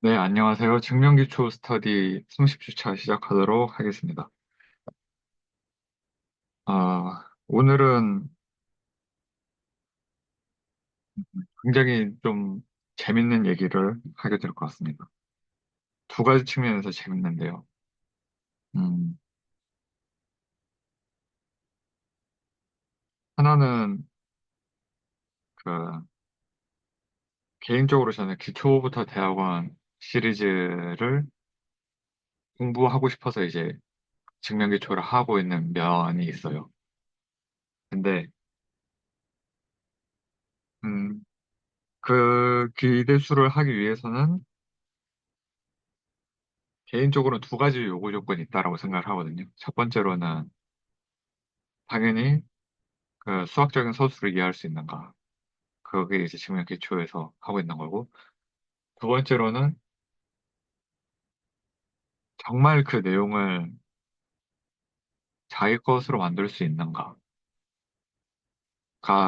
네, 안녕하세요. 증명기초 스터디 30주차 시작하도록 하겠습니다. 오늘은 굉장히 좀 재밌는 얘기를 하게 될 것 같습니다. 두 가지 측면에서 재밌는데요. 음, 하나는 그 개인적으로 저는 기초부터 대학원 시리즈를 공부하고 싶어서 이제 증명기초를 하고 있는 면이 있어요. 근데 음, 그 기대수를 하기 위해서는 개인적으로 두 가지 요구 조건이 있다라고 생각을 하거든요. 첫 번째로는 당연히 그 수학적인 서술을 이해할 수 있는가. 그게 이제 증명 기초에서 하고 있는 거고. 두 번째로는 정말 그 내용을 자기 것으로 만들 수 있는가가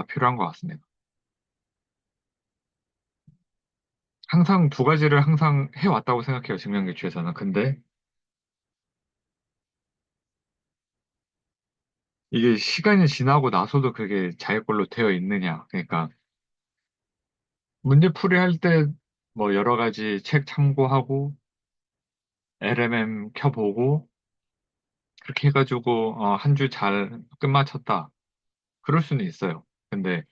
필요한 것 같습니다. 항상 두 가지를 항상 해왔다고 생각해요. 증명 기초에서는. 근데 이게 시간이 지나고 나서도 그게 자기 걸로 되어 있느냐. 그러니까 문제 풀이할 때 뭐 여러 가지 책 참고하고 LMM 켜보고 그렇게 해가지고 한 주 잘 끝마쳤다. 그럴 수는 있어요. 근데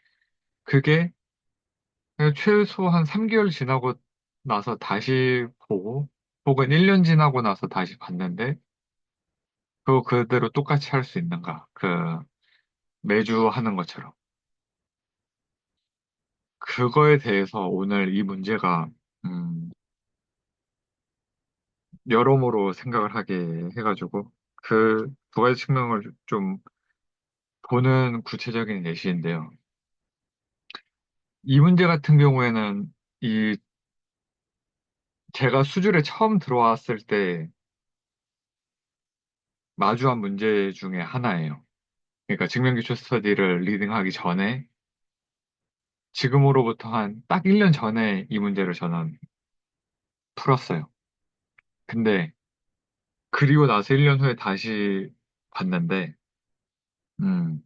그게 최소 한 3개월 지나고 나서 다시 보고, 혹은 1년 지나고 나서 다시 봤는데, 그거 그대로 똑같이 할 수 있는가? 매주 하는 것처럼. 그거에 대해서 오늘 이 문제가, 음, 여러모로 생각을 하게 해가지고, 그 두 가지 측면을 좀 보는 구체적인 예시인데요. 이 문제 같은 경우에는 이 제가 수준에 처음 들어왔을 때 마주한 문제 중에 하나예요. 그러니까 증명기초 스터디를 리딩하기 전에 지금으로부터 한 딱 1년 전에 이 문제를 저는 풀었어요. 근데 그리고 나서 1년 후에 다시 봤는데 음,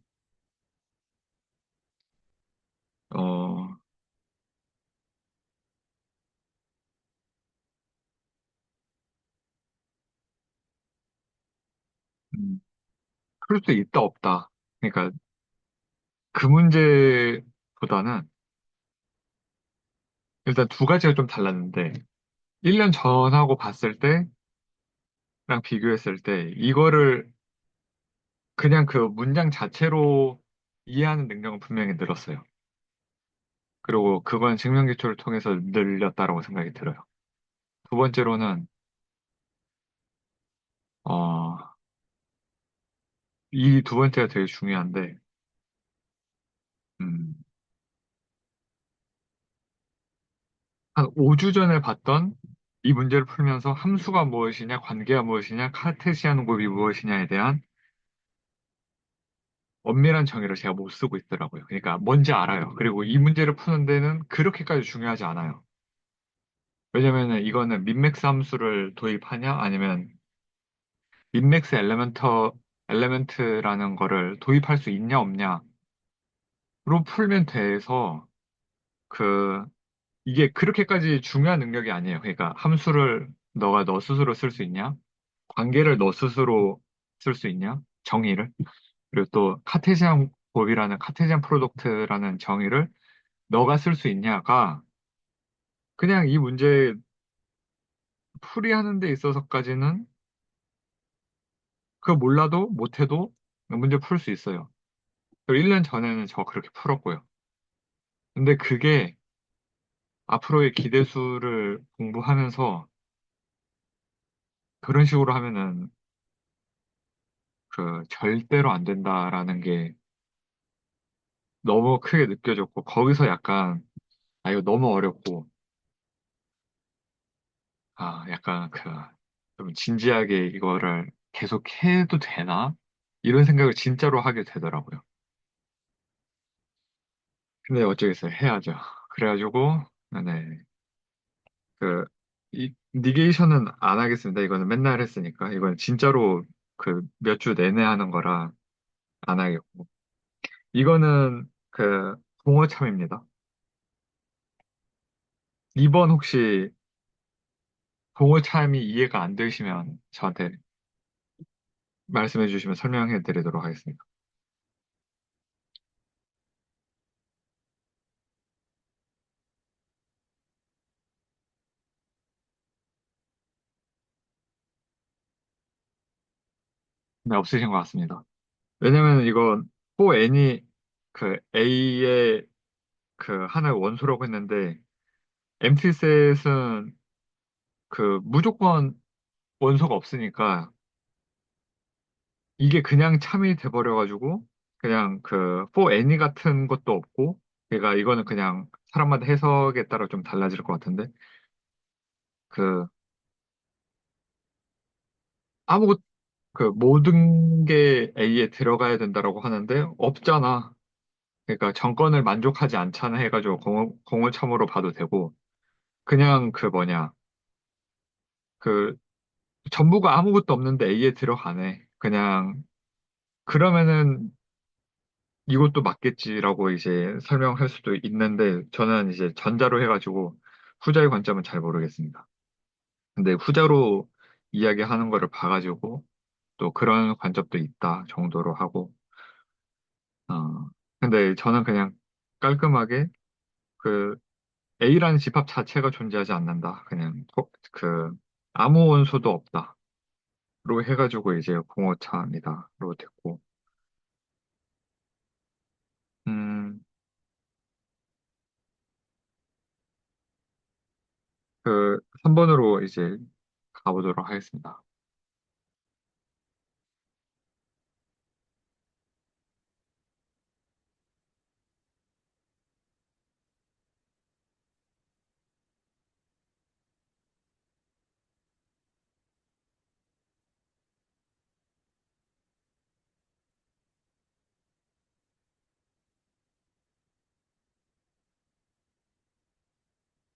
어, 풀 수 있다 없다. 그러니까 그 문제보다는 일단 두 가지가 좀 달랐는데 1년 전하고 봤을 때랑 비교했을 때 이거를 그냥 그 문장 자체로 이해하는 능력은 분명히 늘었어요. 그리고 그건 증명기초를 통해서 늘렸다라고 생각이 들어요. 두 번째로는, 어, 이 두 번째가 되게 중요한데, 음, 한 5주 전에 봤던 이 문제를 풀면서 함수가 무엇이냐, 관계가 무엇이냐, 카테시안 곱이 무엇이냐에 대한 엄밀한 정의를 제가 못 쓰고 있더라고요. 그러니까 뭔지 알아요. 그리고 이 문제를 푸는 데는 그렇게까지 중요하지 않아요. 왜냐면은 이거는 민맥스 함수를 도입하냐, 아니면 민맥스 엘레멘트라는 거를 도입할 수 있냐, 없냐로 풀면 돼서 그 이게 그렇게까지 중요한 능력이 아니에요. 그러니까 함수를 너가 너 스스로 쓸 수 있냐? 관계를 너 스스로 쓸 수 있냐? 정의를. 그리고 또 카테시안 곱이라는 카테시안 프로덕트라는 정의를 너가 쓸 수 있냐가 그냥 이 문제 풀이하는 데 있어서까지는 그거 몰라도 못해도 문제 풀 수 있어요. 1년 전에는 저 그렇게 풀었고요. 근데 그게 앞으로의 기대수를 공부하면서 그런 식으로 하면은 절대로 안 된다라는 게 너무 크게 느껴졌고, 거기서 약간, 이거 너무 어렵고, 약간 좀 진지하게 이거를 계속 해도 되나? 이런 생각을 진짜로 하게 되더라고요. 근데 어쩌겠어요. 해야죠. 그래가지고, 네, 이 니게이션은 안 하겠습니다. 이거는 맨날 했으니까. 이건 진짜로 그 몇 주 내내 하는 거라 안 하겠고. 이거는 그 공허참입니다. 2번 혹시 공허참이 이해가 안 되시면 저한테 말씀해 주시면 설명해 드리도록 하겠습니다. 네, 없으신 것 같습니다. 왜냐면 이건 4n이 그 A의 그 하나의 원소라고 했는데 엠피셋은 그 무조건 원소가 없으니까 이게 그냥 참이 돼버려가지고 그냥 그 4any 같은 것도 없고 그러니까 이거는 그냥 사람마다 해석에 따라 좀 달라질 것 같은데 그 아무것 그 모든 게 A에 들어가야 된다라고 하는데 없잖아. 그러니까 정권을 만족하지 않잖아 해가지고 공허참으로 봐도 되고 그냥 그 뭐냐 그 전부가 아무것도 없는데 A에 들어가네. 그냥 그러면은 이것도 맞겠지라고 이제 설명할 수도 있는데 저는 이제 전자로 해가지고 후자의 관점은 잘 모르겠습니다. 근데 후자로 이야기하는 거를 봐가지고 또 그런 관점도 있다 정도로 하고 근데 저는 그냥 깔끔하게 그 A라는 집합 자체가 존재하지 않는다. 그냥 그 아무 원소도 없다. 로 해가지고 이제 공허차입니다.로 됐고 음, 그 3번으로 이제 가보도록 하겠습니다.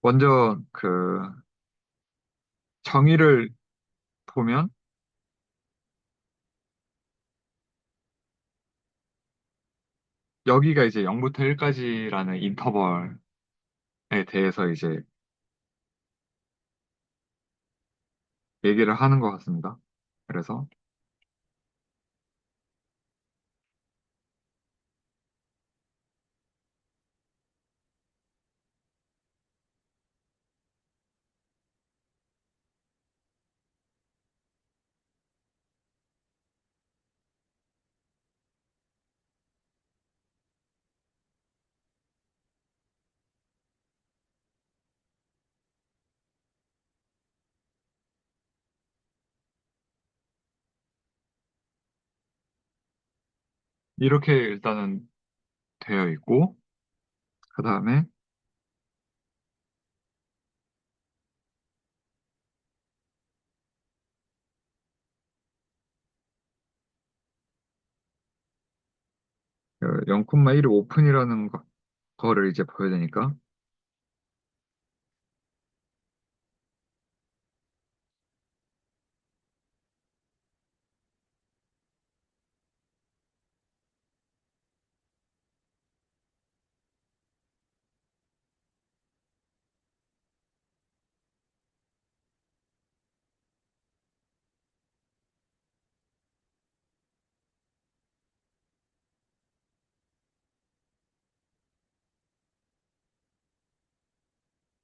먼저 그 정의를 보면 여기가 이제 0부터 1까지라는 인터벌에 대해서 이제 얘기를 하는 것 같습니다. 그래서 이렇게 일단은 되어 있고 그 다음에 0,1이 오픈이라는 거를 이제 보여야 되니까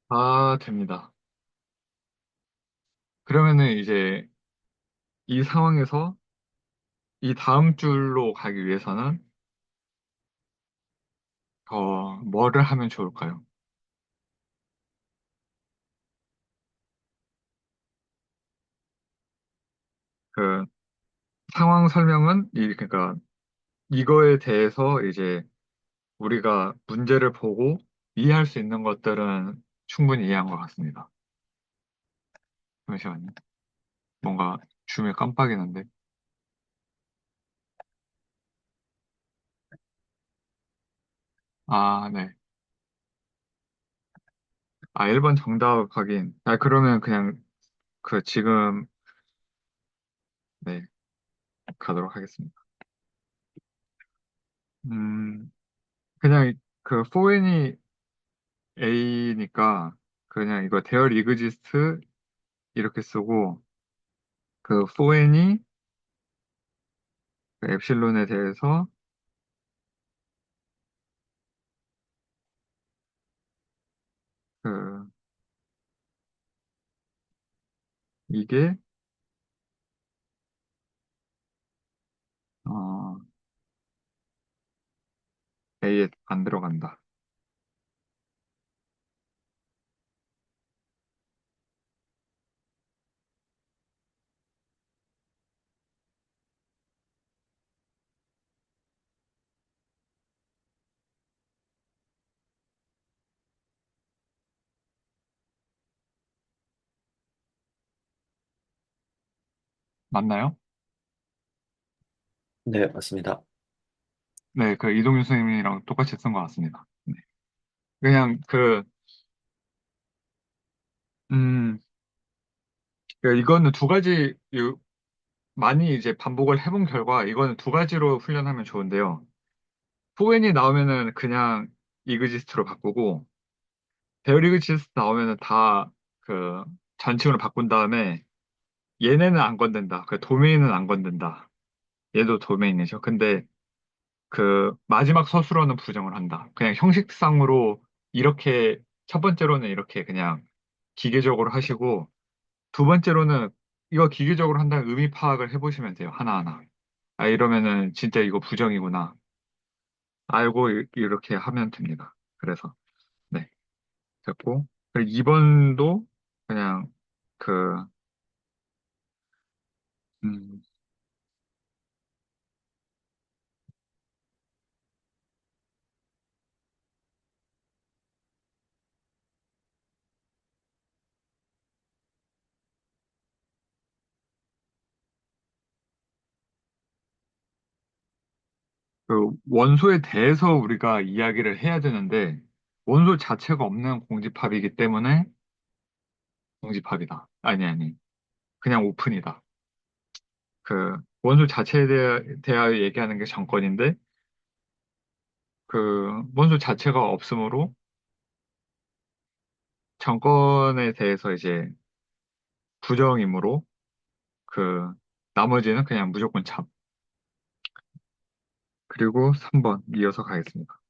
다 됩니다. 그러면은 이제 이 상황에서 이 다음 줄로 가기 위해서는 뭐를 하면 좋을까요? 그 상황 설명은 그러니까 이거에 대해서 이제 우리가 문제를 보고 이해할 수 있는 것들은 충분히 이해한 것 같습니다. 잠시만요. 뭔가 줌이 깜빡이는데. 아, 네. 아, 1번 정답 확인. 아, 그러면 그냥 그 지금, 네, 가도록 하겠습니다. 음, 그냥 그 포에니 A니까 그냥 이거 대열 이그지스트 이렇게 쓰고 그 포에니 그 엡실론에 대해서 그 이게 어, A에 안 들어간다. 맞나요? 네, 맞습니다. 네, 그 이동윤 선생님이랑 똑같이 쓴 것 같습니다. 네. 그냥 음, 이거는 두 가지, 많이 이제 반복을 해본 결과 이거는 두 가지로 훈련하면 좋은데요. 포웬이 나오면은 그냥 이그지스트로 바꾸고, 배열 이그지스트 나오면은 다 그 전칭으로 바꾼 다음에 얘네는 안 건든다. 그 도메인은 안 건든다. 얘도 도메인이죠. 근데 그 마지막 서술어는 부정을 한다. 그냥 형식상으로 이렇게 첫 번째로는 이렇게 그냥 기계적으로 하시고 두 번째로는 이거 기계적으로 한다는 의미 파악을 해보시면 돼요. 하나하나. 아, 이러면은 진짜 이거 부정이구나. 알고 이렇게 하면 됩니다. 그래서, 네. 됐고. 그리고 2번도 그냥 그, 음, 그 원소에 대해서 우리가 이야기를 해야 되는데, 원소 자체가 없는 공집합이기 때문에 공집합이다. 아니, 아니. 그냥 오픈이다. 그 원소 자체에 대하여 얘기하는 게 정권인데, 그 원소 자체가 없으므로 정권에 대해서 이제 부정이므로 그 나머지는 그냥 무조건 참. 그리고 3번 이어서 가겠습니다.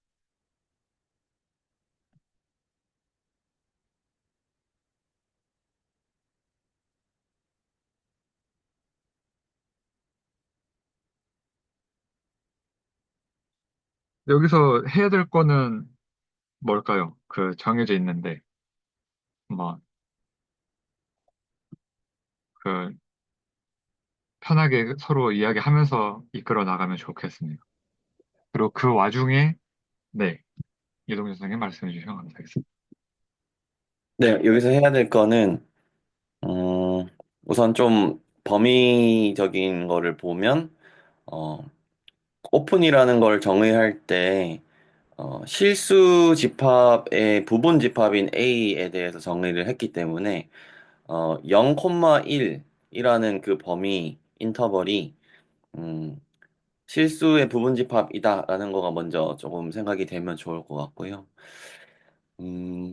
여기서 해야 될 거는 뭘까요? 그 정해져 있는데 뭐 그 편하게 서로 이야기하면서 이끌어 나가면 좋겠습니다. 그리고 그 와중에 네, 이동준 선생님 말씀해 주시면 감사하겠습니다. 네, 여기서 해야 될 거는, 음, 우선 좀 범위적인 거를 보면, 어, 오픈이라는 걸 정의할 때, 실수 집합의 부분 집합인 A에 대해서 정의를 했기 때문에, 0,1이라는 그 범위, 인터벌이, 음, 실수의 부분 집합이다라는 거가 먼저 조금 생각이 되면 좋을 것 같고요.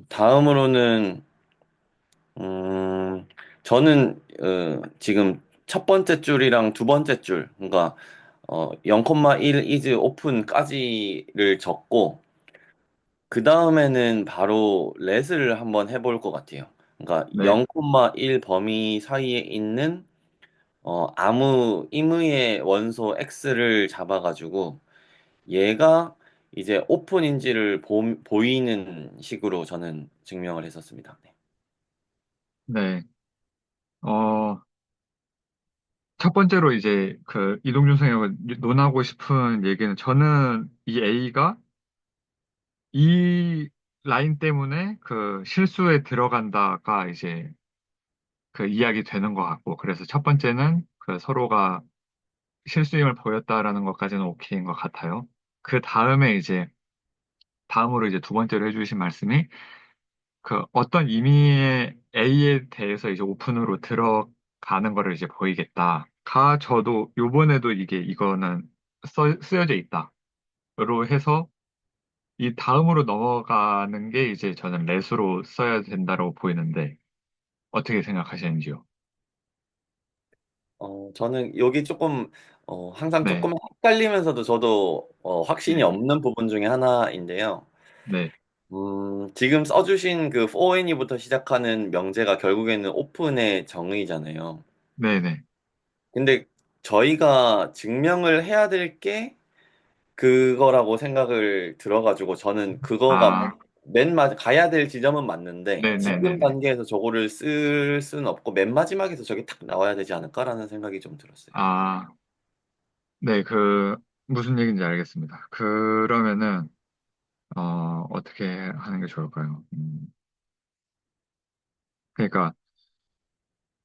다음으로는, 음, 저는 지금 첫 번째 줄이랑 두 번째 줄, 그러니까 0,1 is open까지를 적고 그 다음에는 바로 let을 한번 해볼 것 같아요. 그러니까 네, 0,1 범위 사이에 있는 아무 임의의 원소 x를 잡아가지고 얘가 이제 오픈인지를 보이는 식으로 저는 증명을 했었습니다. 네. 네. 어, 첫 번째로 이제 그 이동준 선생님과 논하고 싶은 얘기는 저는 이 A가 이 라인 때문에 그 실수에 들어간다가 이제 그 이야기 되는 것 같고 그래서 첫 번째는 그 서로가 실수임을 보였다라는 것까지는 오케이인 것 같아요. 그 다음에 이제 다음으로 이제 두 번째로 해주신 말씀이 그 어떤 의미의 A에 대해서 이제 오픈으로 들어가는 거를 이제 보이겠다. 저도 요번에도 이거는 쓰여져 있다. 로 해서 이 다음으로 넘어가는 게 이제 저는 let으로 써야 된다고 보이는데 어떻게 생각하시는지요? 저는 여기 조금, 항상 네, 조금 헷갈리면서도 저도 확신이 네, 없는 부분 중에 하나인데요. 네, 지금 써주신 그 4N이부터 시작하는 명제가 결국에는 오픈의 정의잖아요. 네, 네. 근데 저희가 증명을 해야 될 게 그거라고 생각을 들어가지고 저는 그거가 아, 가야 될 지점은 맞는데 네, 네, 네, 지금 네. 단계에서 저거를 쓸 수는 없고 맨 마지막에서 저게 탁 나와야 되지 않을까라는 생각이 좀 들었어요. 아, 네, 무슨 얘기인지 알겠습니다. 그러면은, 어떻게 하는 게 좋을까요? 그러니까,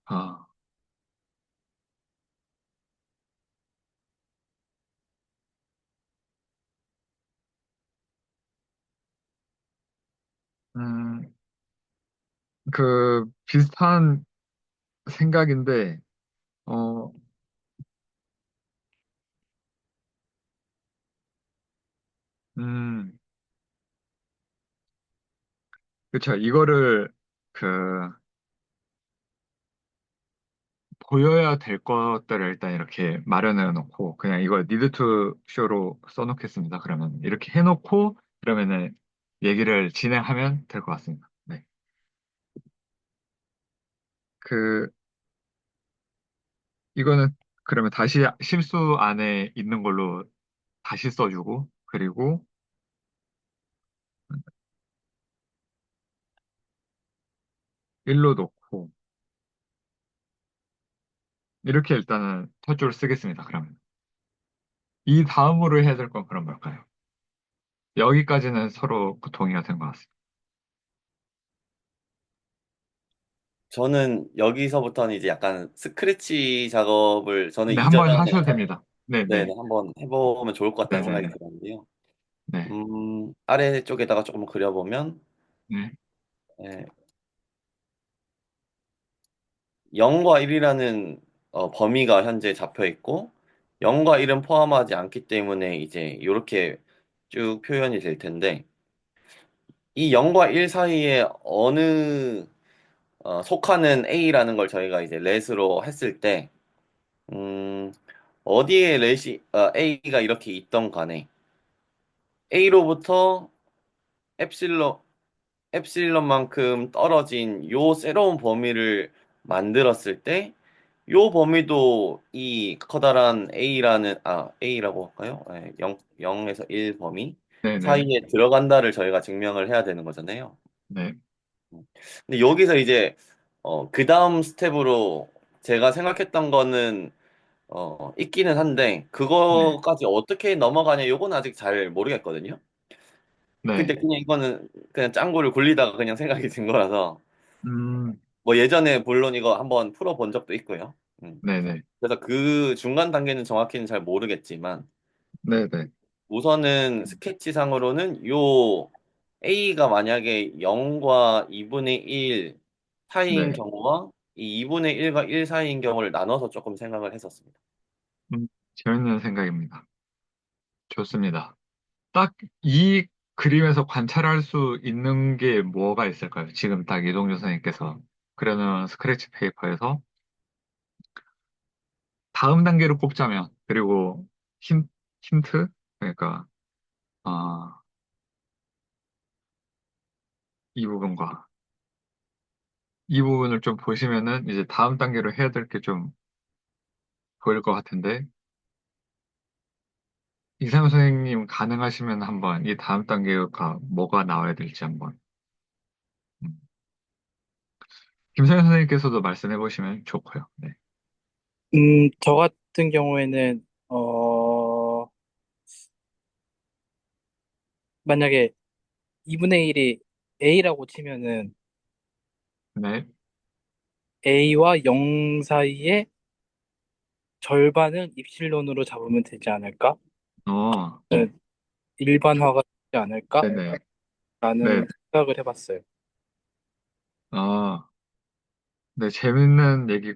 아, 음, 비슷한 생각인데, 어, 음, 그쵸. 이거를, 그, 보여야 될 것들을 일단 이렇게 마련해 놓고, 그냥 이거 니드 투 쇼로 써놓겠습니다. 그러면, 이렇게 해놓고, 그러면은, 얘기를 진행하면 될 것 같습니다. 네. 그, 이거는, 그러면 다시 실수 안에 있는 걸로 다시 써주고, 그리고, 1로 놓고, 이렇게 일단은 첫 줄을 쓰겠습니다. 그러면. 이 다음으로 해야 될 건 그럼 뭘까요? 여기까지는 서로 동의가 된 것 같습니다. 저는 여기서부터는 이제 약간 스크래치 작업을 저는 네, 이전에 한번 하셔도 됩니다. 네, 네, 네, 한번 해보면 좋을 것 네, 같다는 네, 생각이 네, 들었는데요. 네, 아래쪽에다가 조금 그려보면 네, 예, 0과 1이라는 범위가 현재 잡혀 있고 0과 1은 포함하지 않기 때문에 이제 이렇게 쭉 표현이 될 텐데 이 0과 1 사이에 어느 속하는 A라는 걸 저희가 이제 let으로 했을 때 음, 어디에 A가 이렇게 있던 간에 A로부터 엡실론 엡실론만큼 떨어진 요 새로운 범위를 만들었을 때 요 범위도 이 커다란 A라고 할까요? 네, 0에서 1 범위 네, 네, 사이에 들어간다를 저희가 증명을 해야 되는 거잖아요. 네, 근데 여기서 이제 그 다음 스텝으로 제가 생각했던 거는 있기는 한데 네, 그거까지 어떻게 넘어가냐 요건 아직 잘 모르겠거든요. 근데 네, 그냥 이거는 그냥 짱구를 굴리다가 그냥 생각이 든 거라서 음, 뭐 예전에 물론 이거 한번 풀어본 적도 있고요. 네, 네, 그래서 그 중간 단계는 정확히는 잘 모르겠지만 네, 네, 우선은 스케치상으로는 요 A가 만약에 0과 2분의 1 사이인 네, 경우와 이 2분의 1과 1 사이인 경우를 나눠서 조금 생각을 했었습니다. 재밌는 생각입니다. 좋습니다. 딱 이 그림에서 관찰할 수 있는 게 뭐가 있을까요? 지금 딱 이동준 선생님께서 그려놓은 스크래치 페이퍼에서 다음 단계로 꼽자면, 그리고 힌트? 그러니까, 아, 이 부분과 이 부분을 좀 보시면은 이제 다음 단계로 해야 될 게 좀 보일 것 같은데, 이상현 선생님 가능하시면 한번 이 다음 단계가 뭐가 나와야 될지 한번. 음. 김상현 선생님께서도 말씀해 보시면 좋고요. 네. 저 같은 경우에는, 만약에 2분의 1이 A라고 치면은 네. A와 0 사이의 절반을 입실론으로 잡으면 되지 않을까? 어, 일반화가 되지 네네. 않을까라는 네. 생각을 해봤어요. 네, 재밌는 얘기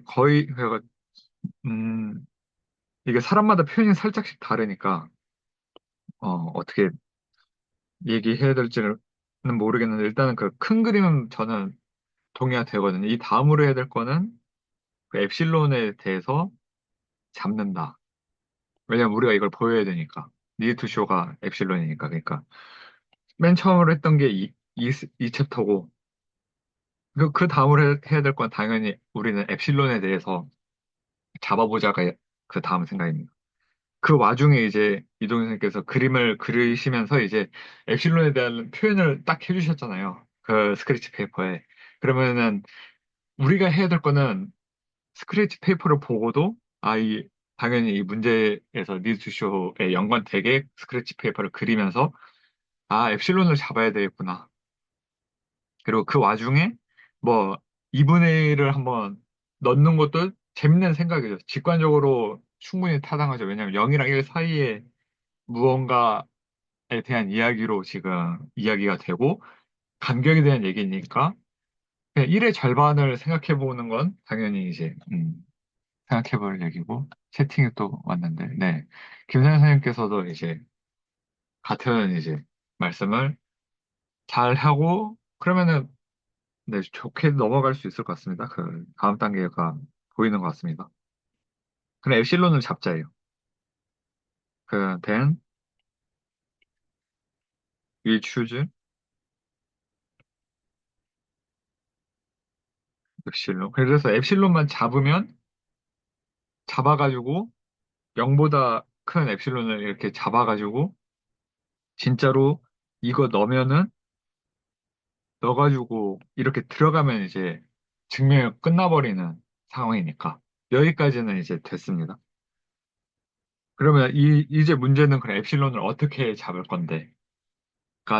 음, 이게 사람마다 표현이 살짝씩 다르니까, 어떻게 얘기해야 될지는 모르겠는데, 일단은 그 큰 그림은 저는 동의가 되거든요. 이 다음으로 해야 될 거는 그 엡실론에 대해서 잡는다. 왜냐면 우리가 이걸 보여야 되니까. 니드 투 쇼가 엡실론이니까. 그러니까 맨 처음으로 했던 게 이 챕터고, 그 다음으로 해야 될 건 당연히 우리는 엡실론에 대해서 잡아보자가 그 다음 생각입니다. 그 와중에 이제 이동현 선생님께서 그림을 그리시면서 이제 엡실론에 대한 표현을 딱 해주셨잖아요. 그 스크래치 페이퍼에. 그러면은 우리가 해야 될 거는 스크래치 페이퍼를 보고도 당연히 이 문제에서 니드투쇼에 연관되게 스크래치 페이퍼를 그리면서 엡실론을 잡아야 되겠구나. 그리고 그 와중에 뭐 2분의 1을 한번 넣는 것도 재밌는 생각이죠. 직관적으로 충분히 타당하죠. 왜냐하면 0이랑 1 사이에 무언가에 대한 이야기로 지금 이야기가 되고 간격에 대한 얘기니까 그냥 1의 절반을 생각해 보는 건 당연히 이제 생각해 볼 얘기고 채팅이 또 왔는데 네. 김선생 선생님께서도 이제 같은 이제 말씀을 잘 하고 그러면은 네, 좋게 넘어갈 수 있을 것 같습니다. 그 다음 단계가 보이는 것 같습니다. 그럼 엡실론을 잡자예요. then we choose 엡실론. 그래서 엡실론만 잡아가지고 0보다 큰 엡실론을 이렇게 잡아가지고 진짜로 이거 넣어가지고 이렇게 들어가면 이제 증명이 끝나버리는 상황이니까 여기까지는 이제 됐습니다. 그러면 이제 문제는 그럼 엡실론을 어떻게 잡을 건데가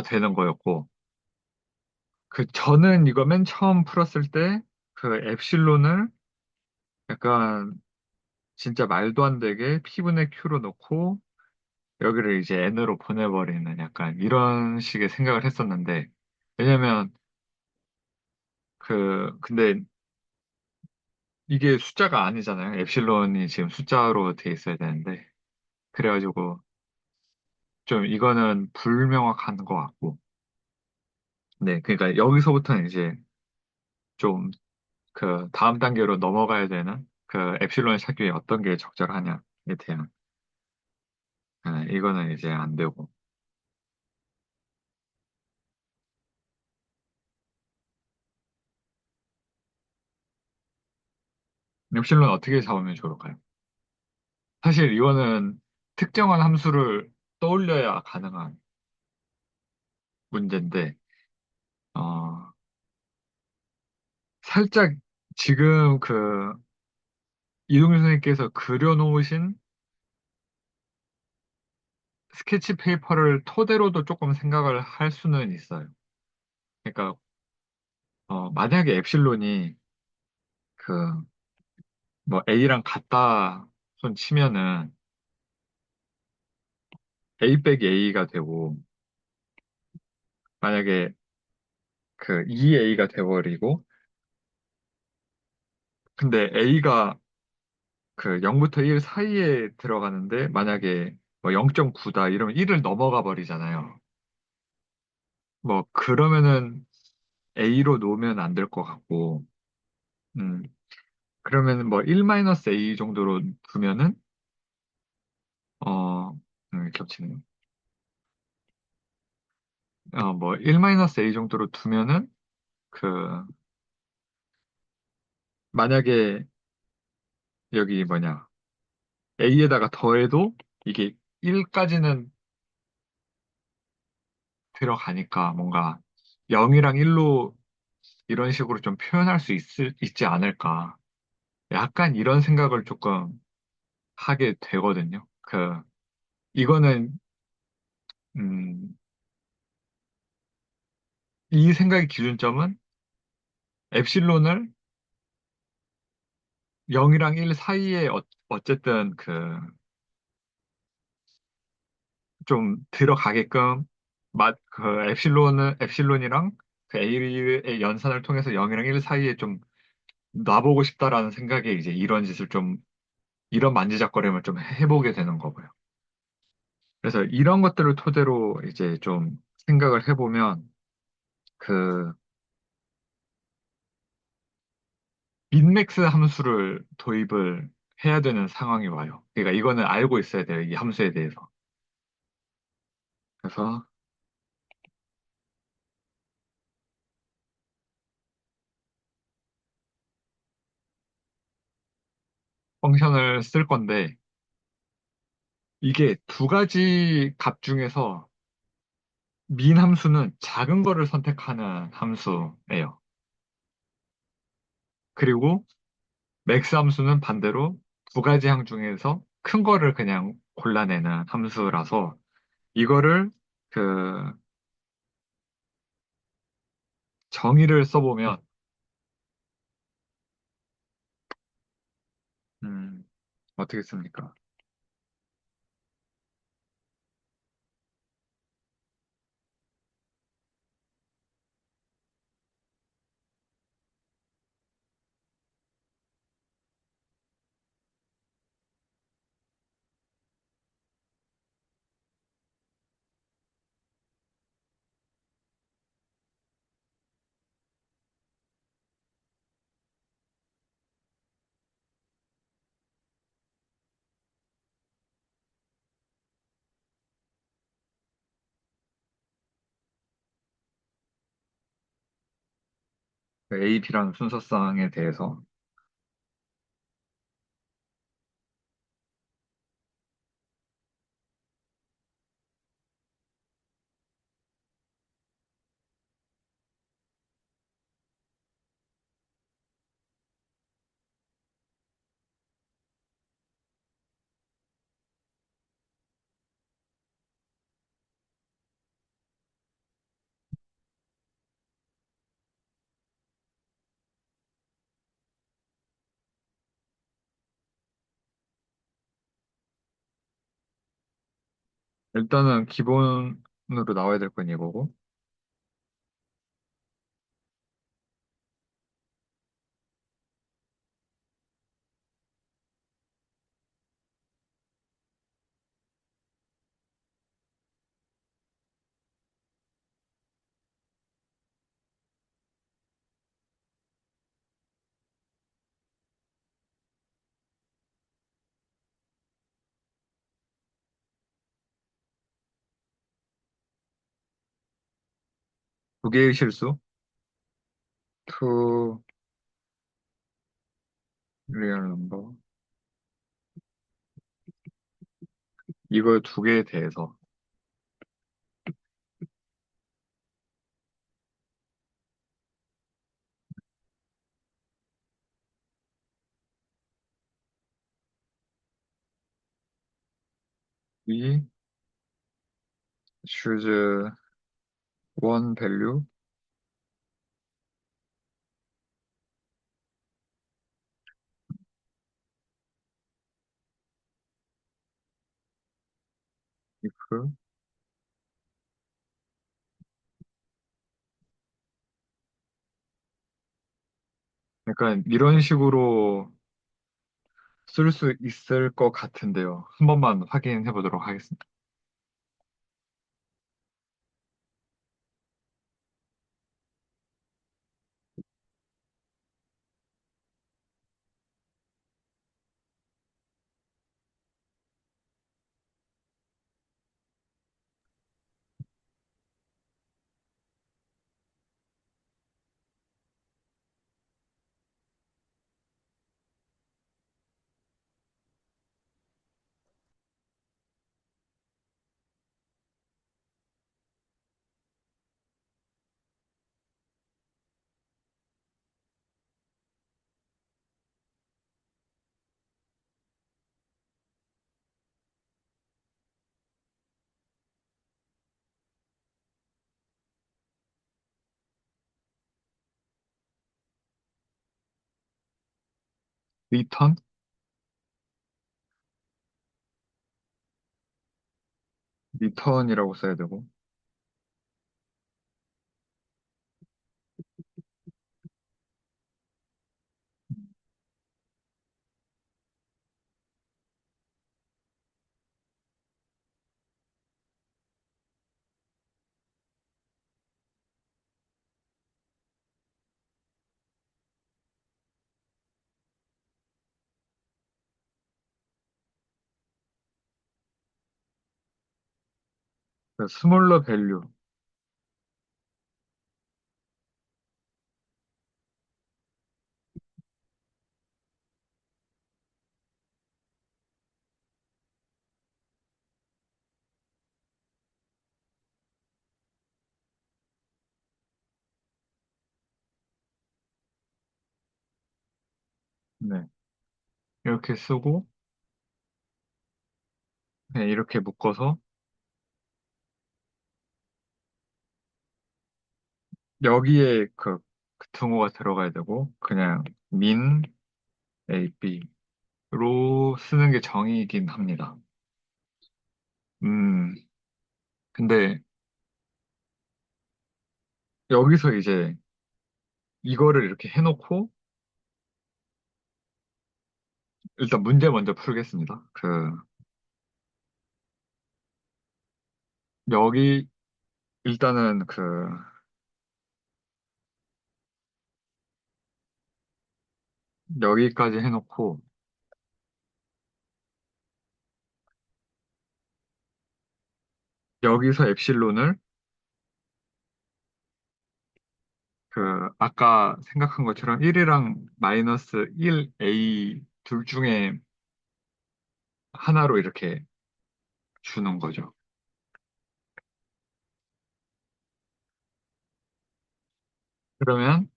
되는 거였고 저는 이거 맨 처음 풀었을 때 그 엡실론을 약간 진짜 말도 안 되게 P분의 Q로 놓고 여기를 이제 N으로 보내버리는 약간 이런 식의 생각을 했었는데 왜냐면 근데 이게 숫자가 아니잖아요. 엡실론이 지금 숫자로 돼 있어야 되는데 그래가지고 좀 이거는 불명확한 것 같고 네 그러니까 여기서부터는 이제 좀 다음 단계로 넘어가야 되는 엡실론을 찾기 위해 어떤 게 적절하냐에 대한 이거는 이제 안 되고 엡실론 어떻게 잡으면 좋을까요? 사실 이거는 특정한 함수를 떠올려야 가능한 문제인데 어, 살짝 지금 이동규 선생님께서 그려놓으신 스케치 페이퍼를 토대로도 조금 생각을 할 수는 있어요. 그러니까 만약에 엡실론이 그 뭐 A랑 같다 손 치면은 A 빼기 A가 되고 만약에 2A가 돼버리고 근데 A가 0부터 1 사이에 들어가는데 만약에 뭐 0.9다 이러면 1을 넘어가 버리잖아요. 뭐 그러면은 A로 놓으면 안 될 것 같고 음 그러면은 뭐 1-A 정도로 두면은 겹치네요. 뭐 1-A 정도로 두면은 그 만약에 여기 뭐냐 A에다가 더해도 이게 1까지는 들어가니까 뭔가 0이랑 1로 이런 식으로 좀 표현할 수 있지 않을까. 약간 이런 생각을 조금 하게 되거든요. 이거는, 음, 이 생각의 기준점은 엡실론을 0이랑 1 사이에 어쨌든 좀 들어가게끔, 엡실론이랑 A의 연산을 통해서 0이랑 1 사이에 좀 놔보고 싶다라는 생각에 이제 이런 짓을 좀, 이런 만지작거림을 좀 해보게 되는 거고요. 그래서 이런 것들을 토대로 이제 좀 생각을 해보면 그 민맥스 함수를 도입을 해야 되는 상황이 와요. 그러니까 이거는 알고 있어야 돼요. 이 함수에 대해서. 그래서 펑션을 쓸 건데 이게 두 가지 값 중에서 민 함수는 작은 거를 선택하는 함수예요. 그리고 맥스 함수는 반대로 두 가지 항 중에서 큰 거를 그냥 골라내는 함수라서 이거를 그 정의를 써보면 음, 어떻게 씁니까? A, B라는 순서상에 대해서 일단은 기본으로 나와야 될 건 이거고 두 개의 실수 to real number 이거 두 개에 대해서 we choose one value if 그러니까 이런 식으로 쓸 수 있을 것 같은데요. 한 번만 확인해 보도록 하겠습니다. 리턴 리턴이라고 써야 되고 스몰러 밸류. 네. 이렇게 쓰고, 그냥 이렇게 묶어서 여기에 그 등호가 들어가야 되고, 그냥 min AB로 쓰는 게 정의이긴 합니다. 음, 근데 여기서 이제 이거를 이렇게 해놓고, 일단 문제 먼저 풀겠습니다. 여기, 일단은 여기까지 해놓고, 여기서 엡실론을 아까 생각한 것처럼 1이랑 마이너스 1A 둘 중에 하나로 이렇게 주는 거죠. 그러면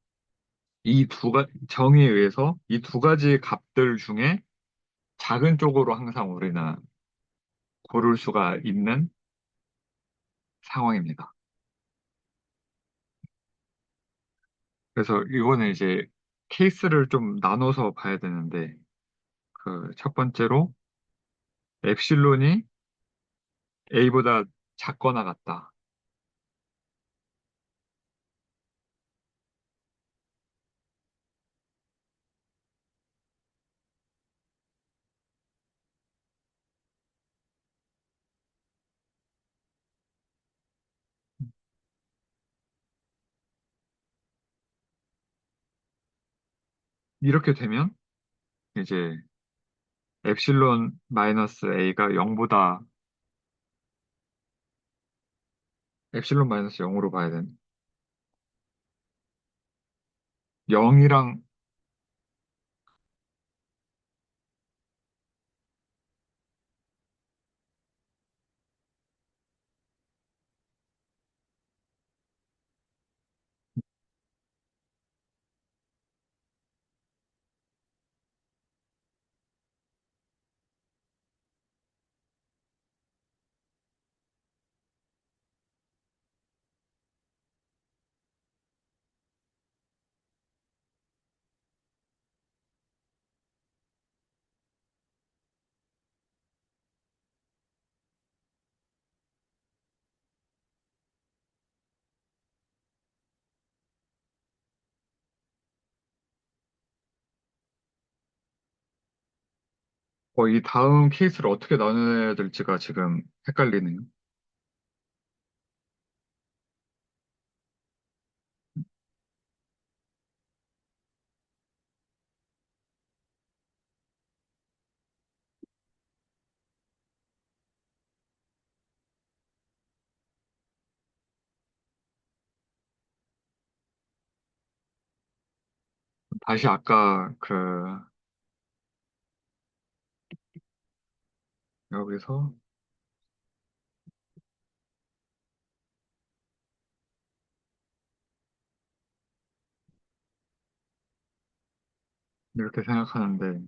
정의에 의해서 이 두 가지 값들 중에 작은 쪽으로 항상 우리는 고를 수가 있는 상황입니다. 그래서 이거는 이제 케이스를 좀 나눠서 봐야 되는데, 첫 번째로 엡실론이 A보다 작거나 같다. 이렇게 되면 이제 엡실론 마이너스 A가 0보다 엡실론 마이너스 0으로 봐야 되는 0이랑 이 다음 케이스를 어떻게 나눠야 될지가 지금 헷갈리네요. 다시 아까 여기서 이렇게 생각하는데,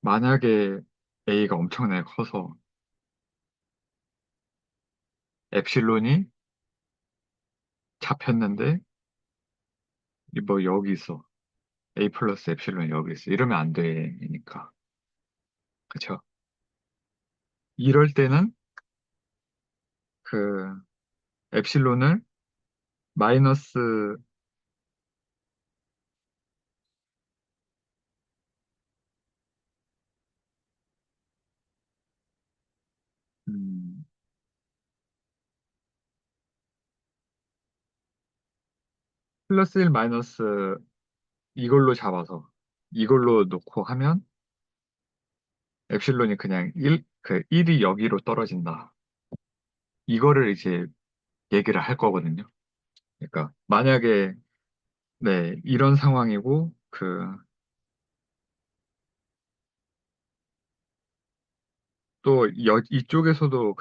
만약에 A가 엄청나게 커서 엡실론이 잡혔는데 뭐 여기 있어. A 플러스 엡실론이 여기 있어. 이러면 안 되니까. 그쵸? 이럴 때는 그 엡실론을 마이너스 음, 플러스 1 마이너스 이걸로 잡아서 이걸로 놓고 하면 엡실론이 그냥 1이 여기로 떨어진다. 이거를 이제 얘기를 할 거거든요. 그러니까 만약에 네, 이런 상황이고 또 이쪽에서도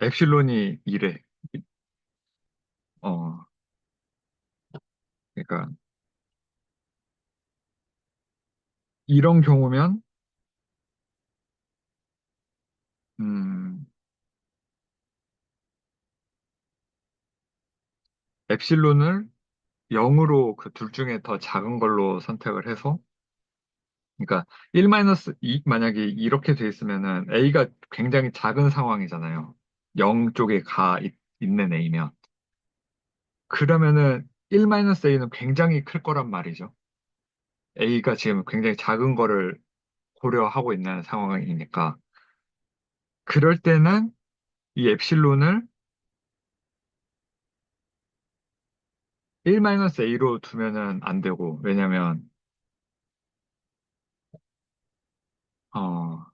엡실론이 이래. 어, 그러니까 이런 경우면 음, 엡실론을 0으로 그 둘 중에 더 작은 걸로 선택을 해서 그러니까 1-2 만약에 이렇게 돼 있으면은 A가 굉장히 작은 상황이잖아요. 0 쪽에 있는 A면 그러면은 1-A는 굉장히 클 거란 말이죠. A가 지금 굉장히 작은 거를 고려하고 있는 상황이니까 그럴 때는 이 엡실론을 1-A로 두면은 안 되고 왜냐면 어,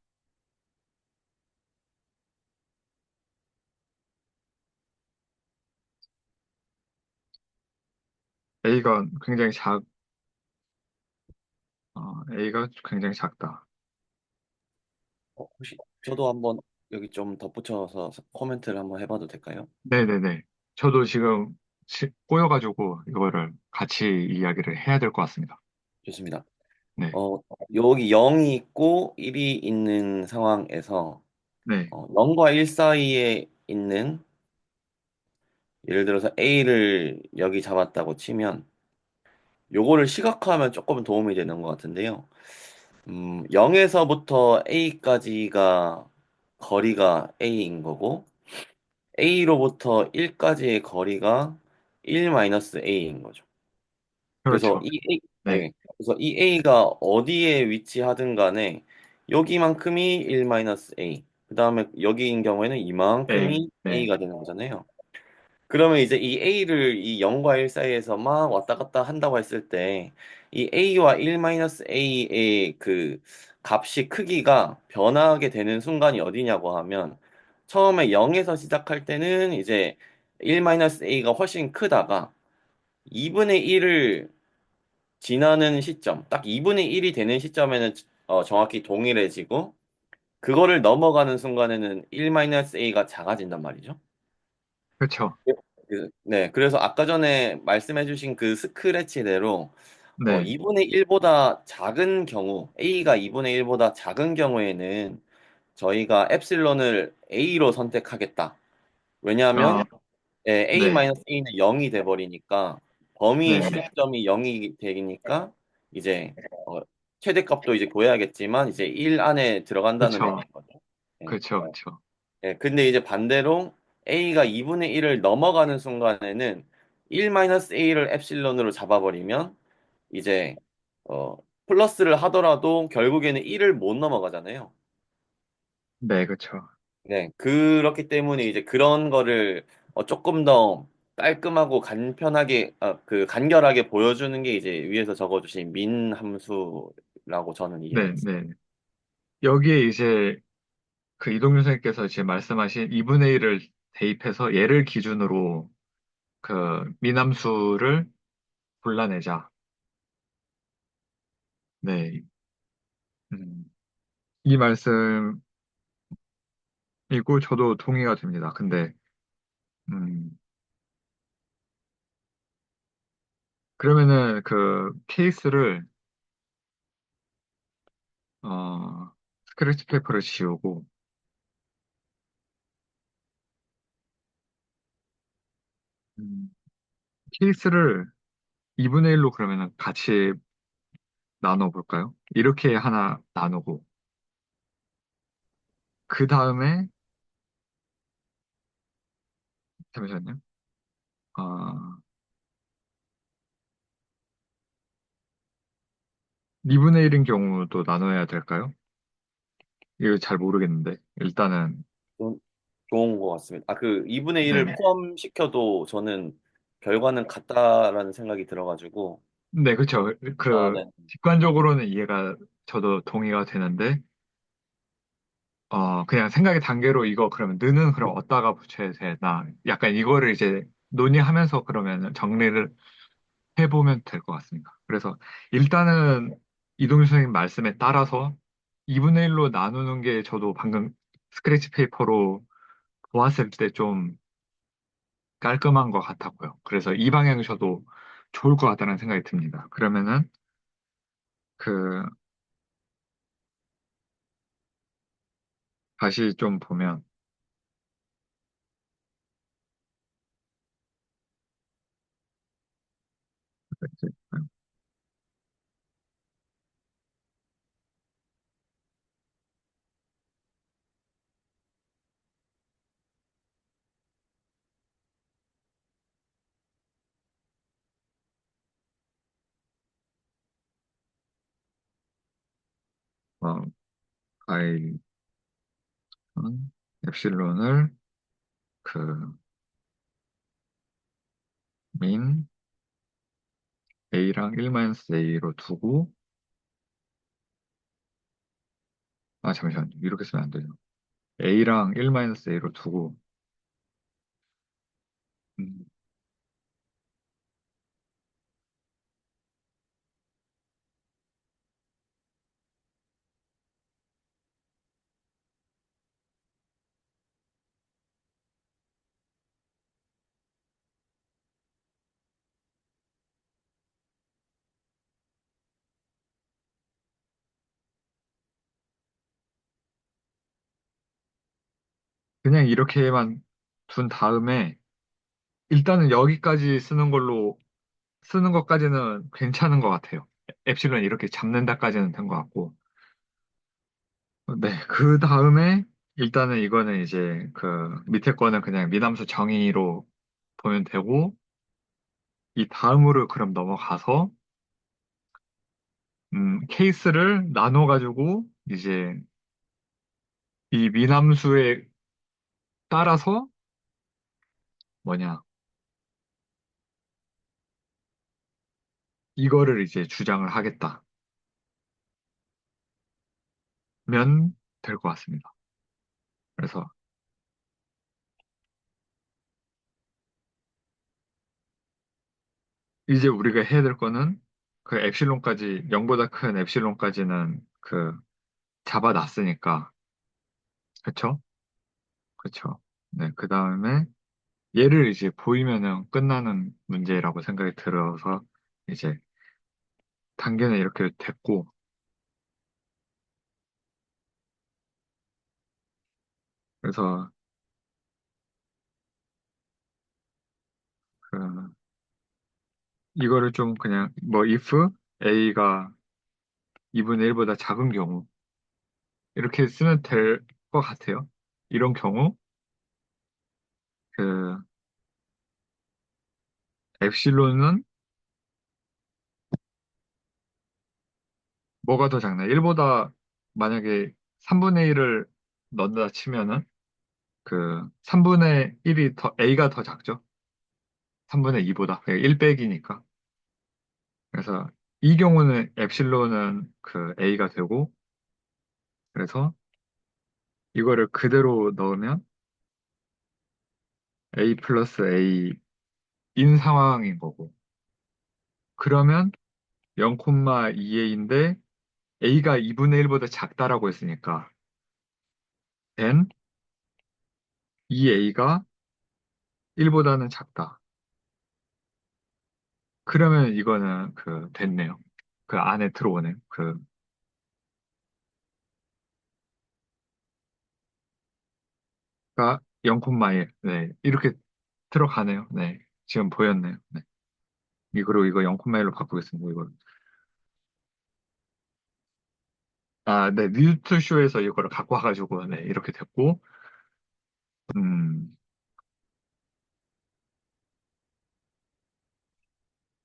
A가 굉장히 A가 굉장히 작다. 혹시 저도 한번 여기 좀 덧붙여서 코멘트를 한번 해봐도 될까요? 네네네. 저도 지금 꼬여가지고 이거를 같이 이야기를 해야 될 것 같습니다. 좋습니다. 네, 어, 여기 0이 있고 1이 있는 상황에서 네, 0과 1 사이에 있는 예를 들어서 A를 여기 잡았다고 치면 요거를 시각화하면 조금 도움이 되는 것 같은데요. 0에서부터 A까지가 거리가 A인 거고 A로부터 1까지의 거리가 1-A인 거죠. 그래서 그렇죠. 네, 그래서 이 A가 어디에 위치하든 간에 여기만큼이 1-A, 그 다음에 여기인 경우에는 A, 이만큼이 네, A가 되는 거잖아요. 그러면 이제 이 A를 이 0과 1 사이에서 막 왔다 갔다 한다고 했을 때, 이 A와 1-A의 그 값이 크기가 변하게 되는 순간이 어디냐고 하면, 처음에 0에서 시작할 때는 이제 1-A가 훨씬 크다가 2분의 1을 지나는 시점, 딱 2분의 1이 되는 시점에는 정확히 동일해지고, 그거를 넘어가는 순간에는 1-A가 작아진단 말이죠. 그렇죠. 네, 그래서 아까 전에 말씀해주신 그 스크래치대로 네, 2분의 1보다 작은 경우, A가 2분의 1보다 작은 경우에는 저희가 엡실론을 A로 선택하겠다. 왜냐하면 어, 네, A-A는 0이 돼버리니까 범위 네, 시작점이 0이 되니까 이제 어, 최대값도 이제 구해야겠지만 이제 1 안에 들어간다는 그렇죠. 의미인 거죠. 네. 그렇죠, 그렇죠. 예, 근데 이제 반대로 A가 2분의 1을 넘어가는 순간에는 1-A를 엡실론으로 잡아버리면 이제 어, 플러스를 하더라도 결국에는 1을 못 넘어가잖아요. 네, 그렇죠. 네, 그렇기 때문에 이제 그런 거를 조금 더 깔끔하고 간편하게, 간결하게 보여주는 게 이제 위에서 적어주신 민 함수라고 저는 이해하고 네, 있습니다. 네. 여기에 이제 그 이동윤 선생님께서 이제 말씀하신 2분의 1을 대입해서 얘를 기준으로 그 미남수를 골라내자. 네. 음, 이 말씀이고 저도 동의가 됩니다. 근데 음, 그러면은 그 케이스를 스크래치 페이퍼를 지우고 음, 케이스를 2분의 1로 그러면은 같이 나눠 볼까요? 이렇게 하나 나누고 그 다음에 잠시만요. 아, 2분의 1인 경우도 나눠야 될까요? 이거 잘 모르겠는데 일단은 좀 좋은 것 같습니다. 그 2분의 1을 네, 포함시켜도 저는 결과는 같다라는 생각이 들어가지고, 네, 그렇죠. 그 네. 직관적으로는 이해가 저도 동의가 되는데 그냥 생각의 단계로 이거 그러면 느는 그럼 어디다가 붙여야 되나 약간 이거를 이제 논의하면서 그러면 정리를 해보면 될 것 같습니다. 그래서 일단은 이동규 선생님 말씀에 따라서 2분의 1로 나누는 게 저도 방금 스크래치 페이퍼로 보았을 때 좀 깔끔한 것 같았고요. 그래서 이 방향이 저도 좋을 것 같다는 생각이 듭니다. 그러면은 그 다시 좀 보면 어, 파이 엡실론을 그 민 A랑 1-A로 두고 잠시만요. 이렇게 쓰면 안 되죠. A랑 1-A로 두고 음, 그냥 이렇게만 둔 다음에 일단은 여기까지 쓰는 것까지는 괜찮은 것 같아요. 엡실론 이렇게 잡는다까지는 된 것 같고 네, 그 다음에 일단은 이거는 이제 그 밑에 거는 그냥 미남수 정의로 보면 되고 이 다음으로 그럼 넘어가서 케이스를 나눠가지고 이제 이 미남수에 따라서 뭐냐 이거를 이제 주장을 하겠다면 될 것 같습니다. 그래서 이제 우리가 해야 될 거는 그 엡실론까지 0보다 큰 엡실론까지는 그 잡아놨으니까 그쵸? 그쵸? 네, 그 다음에 얘를 이제 보이면은 끝나는 문제라고 생각이 들어서 이제 단계는 이렇게 됐고 그래서 그 이거를 좀 그냥 뭐 if a가 2분의 1보다 작은 경우 이렇게 쓰면 될 것 같아요. 이런 경우 그 엡실론은 뭐가 더 작나? 1보다 만약에 3분의 1을 넣는다 치면은 그 3분의 1이 더 a가 더 작죠. 3분의 2보다 1 빼기니까. 그래서 이 경우는 엡실론은 그 a가 되고 그래서 이거를 그대로 넣으면 a 플러스 a인 상황인 거고 그러면 0,2a인데 a가 2분의 1보다 작다라고 했으니까 then 2a가 1보다는 작다. 그러면 이거는 그 됐네요. 그 안에 들어오네요. 그가 0,1 네 이렇게 들어가네요. 네 지금 보였네요. 네. 그리고 이거 0,1로 바꾸겠습니다. 이거 네 뉴트쇼에서 이거를 갖고 와가지고 네 이렇게 됐고 음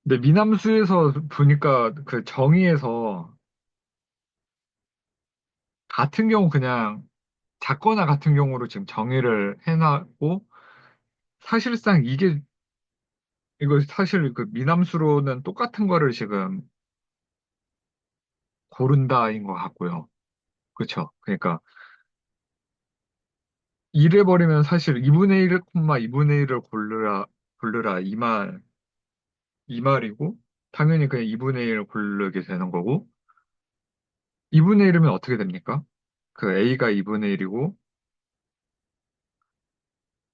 근데 미남수에서 보니까 그 정의에서 같은 경우 그냥 작거나 같은 경우로 지금 정의를 해놨고 사실상 이거 사실 그 미남수로는 똑같은 거를 지금 고른다인 것 같고요. 그렇죠? 그러니까 이래 버리면 사실 2분의 1, 2분의 1을 고르라 이 말이고, 당연히 그냥 2분의 1을 고르게 되는 거고, 2분의 1이면 어떻게 됩니까? 그 A가 2분의 1이고,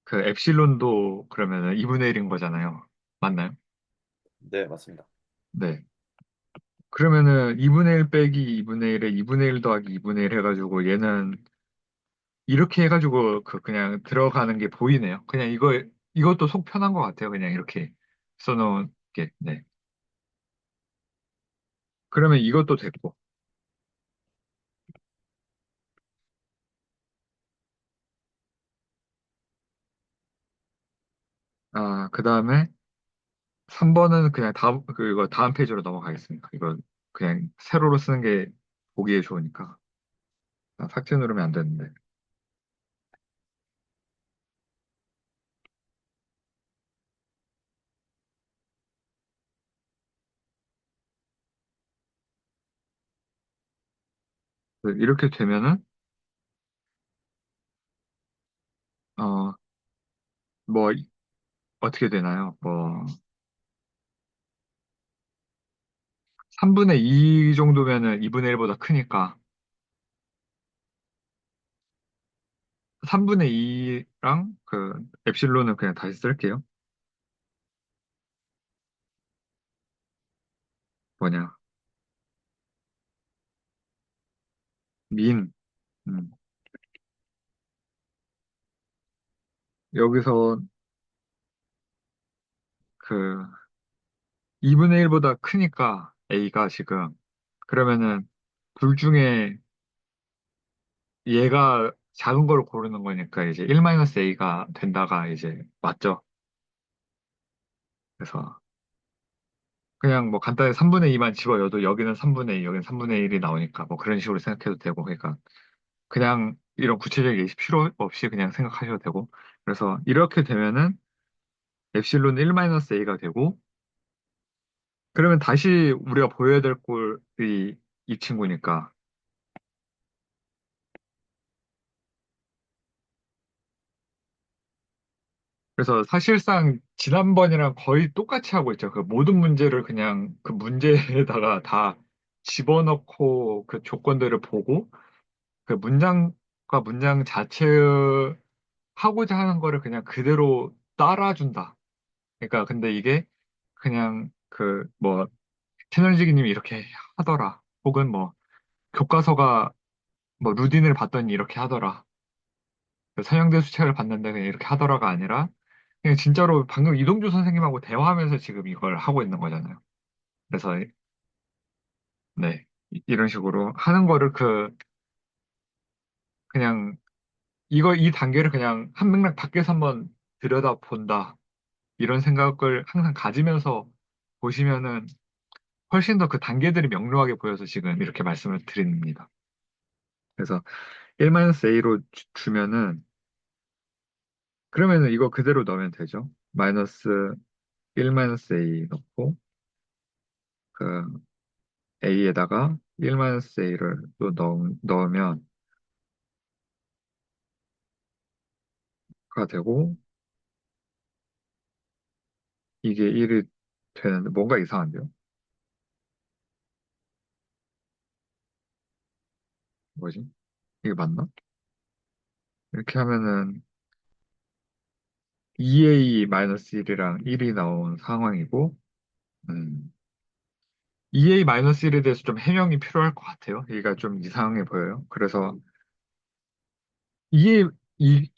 그 엡실론도 그러면은 2분의 1인 거잖아요. 맞나요? 네, 맞습니다. 네. 그러면은 2분의 1 빼기 2분의 1에 2분의 1 더하기 2분의 1 해가지고 얘는 이렇게 해가지고 그냥 들어가는 게 보이네요. 그냥 이것도 속 편한 것 같아요. 그냥 이렇게 써놓은 게. 네. 그러면 이것도 됐고. 아, 그 다음에 3번은 그냥 이거 다음 페이지로 넘어가겠습니다. 이거 그냥 세로로 쓰는 게 보기에 좋으니까. 아, 삭제 누르면 안 되는데. 이렇게 되면은, 어, 뭐, 어떻게 되나요? 뭐, 3분의 2 정도면은 2분의 1보다 크니까, 3분의 2랑 엡실론은 그냥 다시 쓸게요. 뭐냐, 민. 음, 여기서 그 2분의 1보다 크니까 A가 지금, 그러면은 둘 중에 얘가 작은 걸 고르는 거니까 이제 1-A가 된다가 이제 맞죠? 그래서 그냥 뭐 간단히 3분의 2만 집어여도 여기는 3분의 2, 여기는 3분의 1이 나오니까 뭐 그런 식으로 생각해도 되고, 그러니까 그냥 이런 구체적인 예시 필요 없이 그냥 생각하셔도 되고, 그래서 이렇게 되면은 엡실론 1-A가 되고, 그러면 다시 우리가 보여야 될 꼴이 이 친구니까, 그래서 사실상 지난번이랑 거의 똑같이 하고 있죠. 그 모든 문제를 그냥 그 문제에다가 다 집어넣고 그 조건들을 보고 그 문장과 문장 자체의 하고자 하는 거를 그냥 그대로 따라준다. 그러니까 근데 이게 그냥 채널지기님이 이렇게 하더라. 혹은 뭐 교과서가 뭐 루딘을 봤더니 이렇게 하더라. 그 서영대 수책을 봤는데 그냥 이렇게 하더라가 아니라 그냥 진짜로 방금 이동주 선생님하고 대화하면서 지금 이걸 하고 있는 거잖아요. 그래서 네, 이런 식으로 하는 거를 그냥 이 단계를 그냥 한 맥락 밖에서 한번 들여다 본다. 이런 생각을 항상 가지면서 보시면은 훨씬 더 그 단계들이 명료하게 보여서 지금 이렇게 말씀을 드립니다. 그래서 1-A로 주면은 그러면은 이거 그대로 넣으면 되죠. 마이너스 1-A 넣고 그 A에다가 1-A를 또 넣으면 가 되고 이게 1이 되는데 뭔가 이상한데요? 뭐지? 이게 맞나? 이렇게 하면은 2A-1이랑 1이 나온 상황이고, 음, 2A-1에 대해서 좀 해명이 필요할 것 같아요. 얘가 좀 이상해 보여요. 그래서 2A,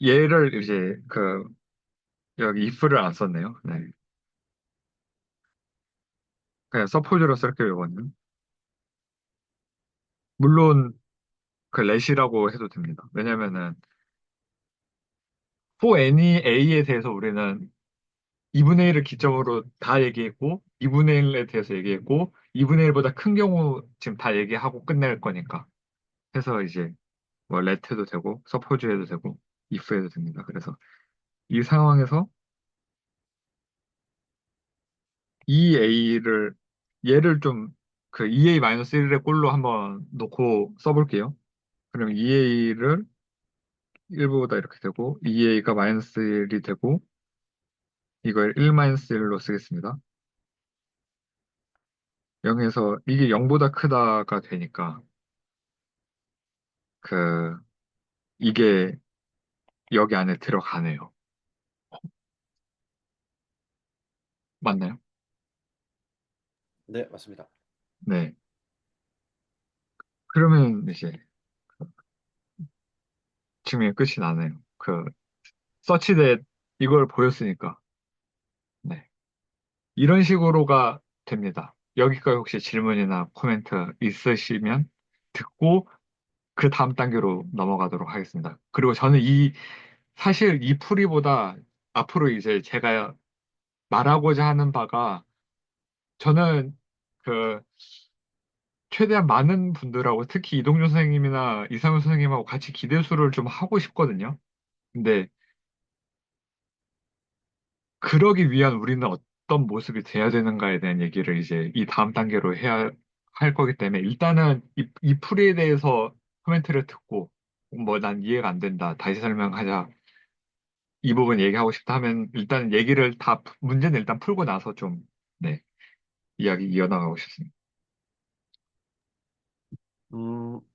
얘를 이제 여기 if를 안 썼네요. 네. 그냥 서포즈로 쓸게요, 이거는. 물론 그 let이라고 해도 됩니다. 왜냐면은 for any A에 대해서 우리는 2분의 1을 기점으로 다 얘기했고, 2분의 1에 대해서 얘기했고, 2분의 1보다 큰 경우 지금 다 얘기하고 끝낼 거니까. 해서 이제 뭐 let 해도 되고, suppose 해도 되고, if 해도 됩니다. 그래서 이 상황에서 이 A를, 얘를 좀 그 2A-1의 꼴로 한번 놓고 써볼게요. 그럼 2A를 1보다 이렇게 되고 2a가 마이너스 1이 되고 이걸 1 마이너스 1로 쓰겠습니다. 0에서 이게 0보다 크다가 되니까 그 이게 여기 안에 들어가네요. 맞나요? 네, 맞습니다. 네. 그러면 이제 증명이 끝이 나네요. 그 서치대 이걸 보였으니까. 네. 이런 식으로가 됩니다. 여기까지 혹시 질문이나 코멘트 있으시면 듣고 그 다음 단계로 넘어가도록 하겠습니다. 그리고 저는 사실 이 풀이보다 앞으로 이제 제가 말하고자 하는 바가 저는 그 최대한 많은 분들하고 특히 이동준 선생님이나 이상훈 선생님하고 같이 기대수를 좀 하고 싶거든요. 근데 그러기 위한 우리는 어떤 모습이 돼야 되는가에 대한 얘기를 이제 이 다음 단계로 해야 할 거기 때문에 일단은 이 풀이에 대해서 코멘트를 듣고 뭐 난 이해가 안 된다. 다시 설명하자. 이 부분 얘기하고 싶다 하면 일단 얘기를 문제는 일단 풀고 나서 좀, 네, 이야기 이어나가고 싶습니다.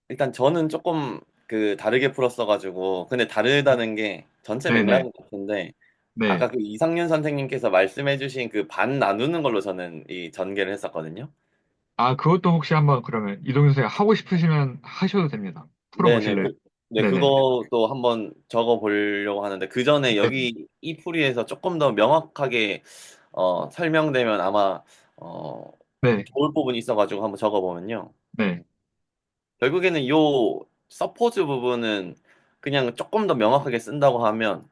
일단 저는 조금 그 다르게 풀었어가지고, 근데 다르다는 게 전체 네네, 맥락은 같은데, 네. 아까 그 이상윤 선생님께서 말씀해주신 그 반 나누는 걸로 저는 이 전개를 했었거든요. 아, 그것도 혹시 한번 그러면 이동준 선생님 하고 싶으시면 하셔도 됩니다. 네네. 풀어보실래요? 네, 네네. 그것도 한번 적어 보려고 하는데, 그 전에 네네. 여기 이 풀이에서 조금 더 명확하게 설명되면 아마 어, 네, 좋을 부분이 있어가지고 한번 적어보면요. 네. 결국에는 요 서포즈 부분은 그냥 조금 더 명확하게 쓴다고 하면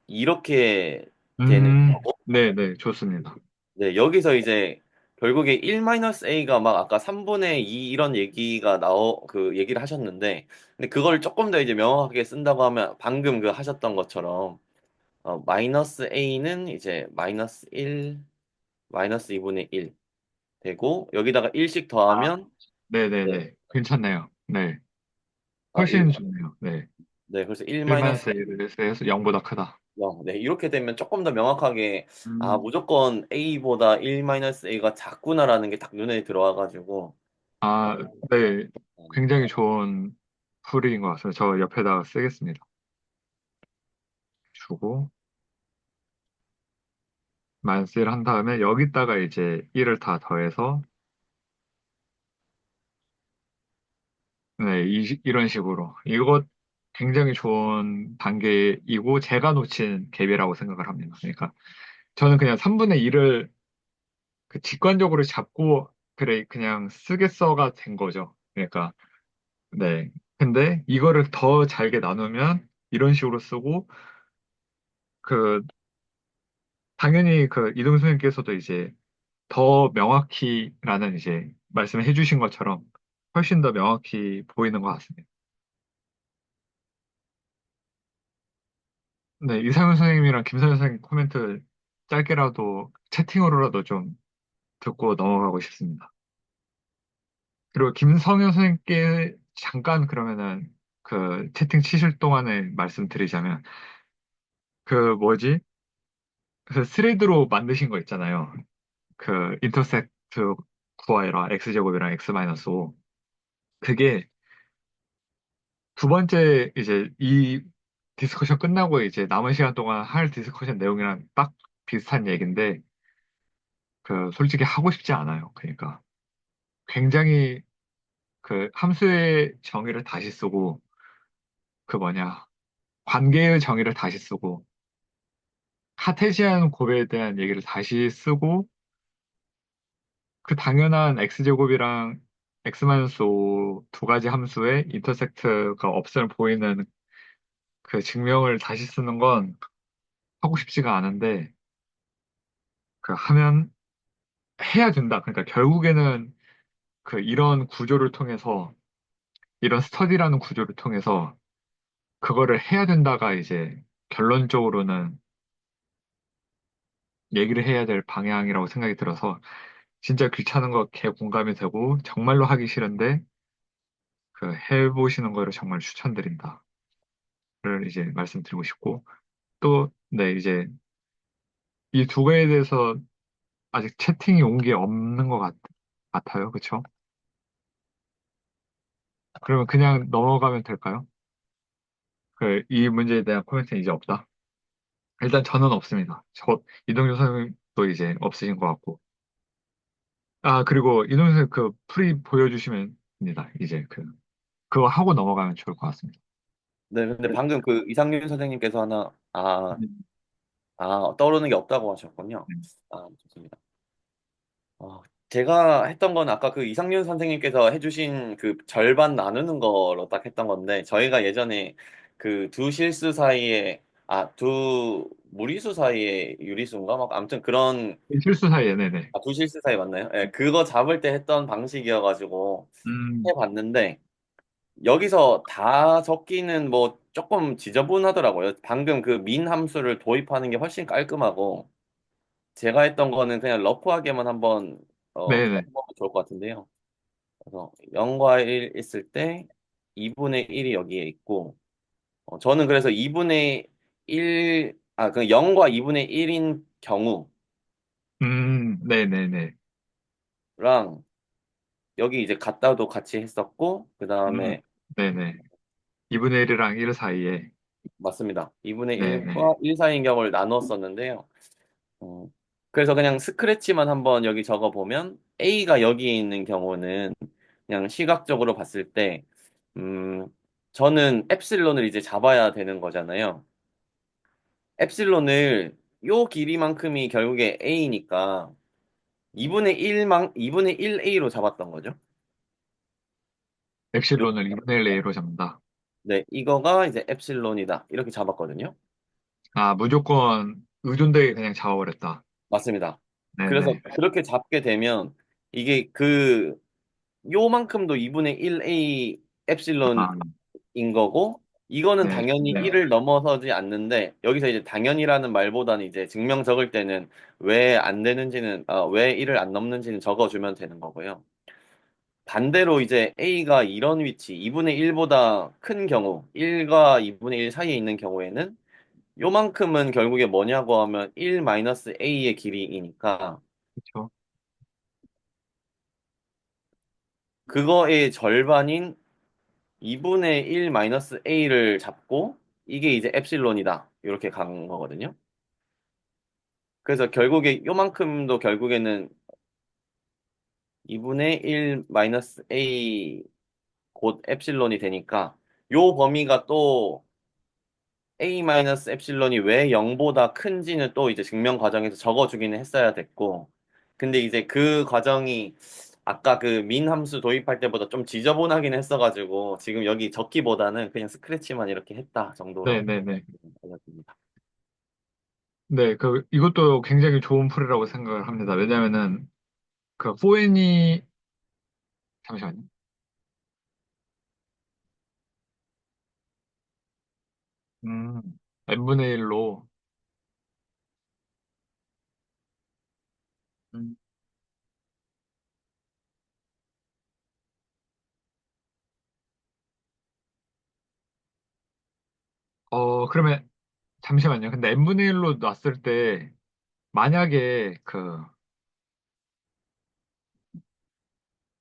이렇게 되는 거고, 네네, 좋습니다. 네, 여기서 이제 결국에 1-a가 막 아까 3분의 2 이런 얘기가 그 얘기를 하셨는데, 근데 그걸 조금 더 이제 명확하게 쓴다고 하면 방금 그 하셨던 것처럼, 마이너스 a는 이제 마이너스 1, 마이너스 2분의 1 되고, 여기다가 1씩 아, 더하면, 네, 네네네. 괜찮네요. 네. 일, 훨씬 좋네요. 네. 네, 그래서 1 마이너스 1-1에서 0보다 크다. 0. 네, 이렇게 되면 조금 더 명확하게, 음, 무조건 a보다 1-a가 작구나라는 게 딱 눈에 들어와가지고, 어, 아, 네. 굉장히 좋은 풀이인 것 같습니다. 저 옆에다가 쓰겠습니다. 주고, 만세를 한 다음에 여기다가 이제 1을 다 더해서, 네, 이런 식으로. 이것 굉장히 좋은 단계이고, 제가 놓친 갭이라고 생각을 합니다. 그러니까, 저는 그냥 3분의 1을 그 직관적으로 잡고, 그래, 그냥 쓰겠어가 된 거죠. 그러니까, 네. 근데 이거를 더 잘게 나누면 이런 식으로 쓰고, 그, 당연히 그 이동 선생님께서도 이제 더 명확히라는 이제 말씀을 해주신 것처럼 훨씬 더 명확히 보이는 것 같습니다. 네, 이상훈 선생님이랑 김선현 선생님 코멘트 짧게라도 채팅으로라도 좀 듣고 넘어가고 싶습니다. 그리고 김성현 선생님께 잠깐 그러면은 그 채팅 치실 동안에 말씀드리자면 그 뭐지? 그 스레드로 만드신 거 있잖아요. 그 인터셉트 구하여라 x제곱이랑 x 마이너스 5 그게 두 번째 이제 이 디스커션 끝나고 이제 남은 시간 동안 할 디스커션 내용이랑 딱 비슷한 얘기인데 그 솔직히 하고 싶지 않아요. 그러니까 굉장히 그 함수의 정의를 다시 쓰고 그 뭐냐 관계의 정의를 다시 쓰고 카테시안 곱에 대한 얘기를 다시 쓰고 그 당연한 x제곱이랑 x-5 두 가지 함수의 인터섹트가 없음을 보이는 그 증명을 다시 쓰는 건 하고 싶지가 않은데 그 하면 해야 된다. 그러니까 결국에는 그 이런 구조를 통해서 이런 스터디라는 구조를 통해서 그거를 해야 된다가 이제 결론적으로는 얘기를 해야 될 방향이라고 생각이 들어서 진짜 귀찮은 거 개 공감이 되고 정말로 하기 싫은데 그 해보시는 거를 정말 추천드린다를 이제 말씀드리고 싶고, 또, 네, 이제 이 두 개에 대해서 아직 채팅이 온 게 없는 것 같아요. 그쵸? 그러면 그냥 넘어가면 될까요? 이 문제에 대한 코멘트는 이제 없다. 일단 저는 없습니다. 이동준 선생님도 이제 없으신 것 같고. 아, 그리고 이동준 선생님 그 풀이 보여주시면 됩니다. 이제 그거 하고 넘어가면 좋을 것 같습니다. 네, 근데 방금 그 이상윤 선생님께서 하나, 음, 떠오르는 게 없다고 하셨군요. 음. 좋습니다. 제가 했던 건 아까 그 이상윤 선생님께서 해주신 그 절반 나누는 거로 딱 했던 건데, 저희가 예전에 그 두 실수 사이에, 두 무리수 사이에 유리수인가? 막 아무튼 그런, 실수 사이에, 네네. 두 실수 사이 맞나요? 예, 그거 잡을 때 했던 방식이어가지고 음, 해봤는데, 여기서 다 적기는 뭐 조금 지저분하더라고요. 방금 그 민 함수를 도입하는 게 훨씬 깔끔하고, 제가 했던 거는 그냥 러프하게만 한번 네네. 해보면 좋을 것 같은데요. 그래서 0과 1 있을 때 2분의 1이 여기에 있고, 저는 그래서 2분의 1, 그 0과 2분의 1인 경우랑 네네네. 여기 이제 같다도 같이 했었고, 그 음, 다음에 네네. 2분의 1이랑 1 사이에, 맞습니다. 2분의 네네. 1과 1 사이인 경우를 나눴었는데요. 어, 그래서 그냥 스크래치만 한번 여기 적어보면 A가 여기에 있는 경우는 그냥 시각적으로 봤을 때, 음, 저는 엡실론을 이제 잡아야 되는 거잖아요. 엡실론을 요 길이만큼이 결국에 A니까 2분의 1A로 잡았던 거죠. 요, 엡실론을 2분의 1 A로 잡는다. 네, 이거가 이제 엡실론이다. 이렇게 잡았거든요. 아, 무조건 의존되게 그냥 잡아버렸다. 맞습니다. 그래서 네네. 그렇게 잡게 되면 이게 그 요만큼도 2분의 1A 엡실론인 아, 거고, 이거는 네. 당연히 네. 1을 넘어서지 않는데, 여기서 이제 당연히라는 말보다는 이제 증명 적을 때는 왜 안 되는지는, 왜 1을 안 넘는지는 적어주면 되는 거고요. 반대로 이제 A가 이런 위치, 2분의 1보다 큰 경우, 1과 2분의 1 사이에 있는 경우에는 요만큼은 결국에 뭐냐고 하면 1-A의 길이이니까, 그렇죠. 그거의 절반인 2분의 1-A를 잡고 이게 이제 엡실론이다. 이렇게 간 거거든요. 그래서 결국에 요만큼도 결국에는 2분의 1-A 곧 엡실론이 되니까 요 범위가 또 A-엡실론이 왜 0보다 큰지는 또 이제 증명 과정에서 적어주기는 했어야 됐고, 근데 이제 그 과정이 아까 그 민 함수 도입할 때보다 좀 지저분하긴 했어가지고 지금 여기 적기보다는 그냥 스크래치만 이렇게 했다 정도로 네네네. 알려드립니다. 네, 이것도 굉장히 좋은 풀이라고 생각을 합니다. 왜냐면은, 포엔이, 잠시만요. 음, n분의 1로, 그러면, 잠시만요. 근데 n분의 1로 놨을 때, 만약에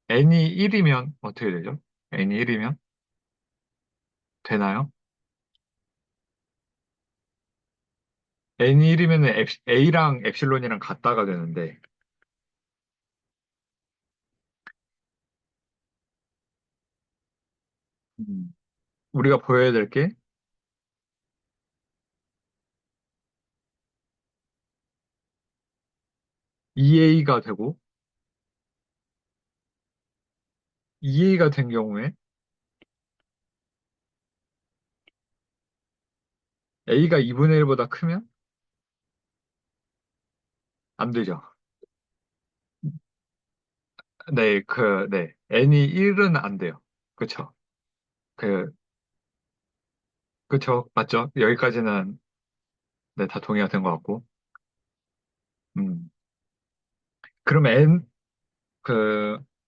n이 1이면 어떻게 되죠? n이 1이면? 되나요? n이 1이면 a랑 엡실론이랑 같다가 되는데, 음, 우리가 보여야 될 게 2a가 되고, 2a가 된 경우에 a가 2분의 1보다 크면 안 되죠. 네, 네. n이 1은 안 돼요. 그쵸? 그, 그쵸? 맞죠? 여기까지는, 네, 다 동의가 된 것 같고. 음. 그럼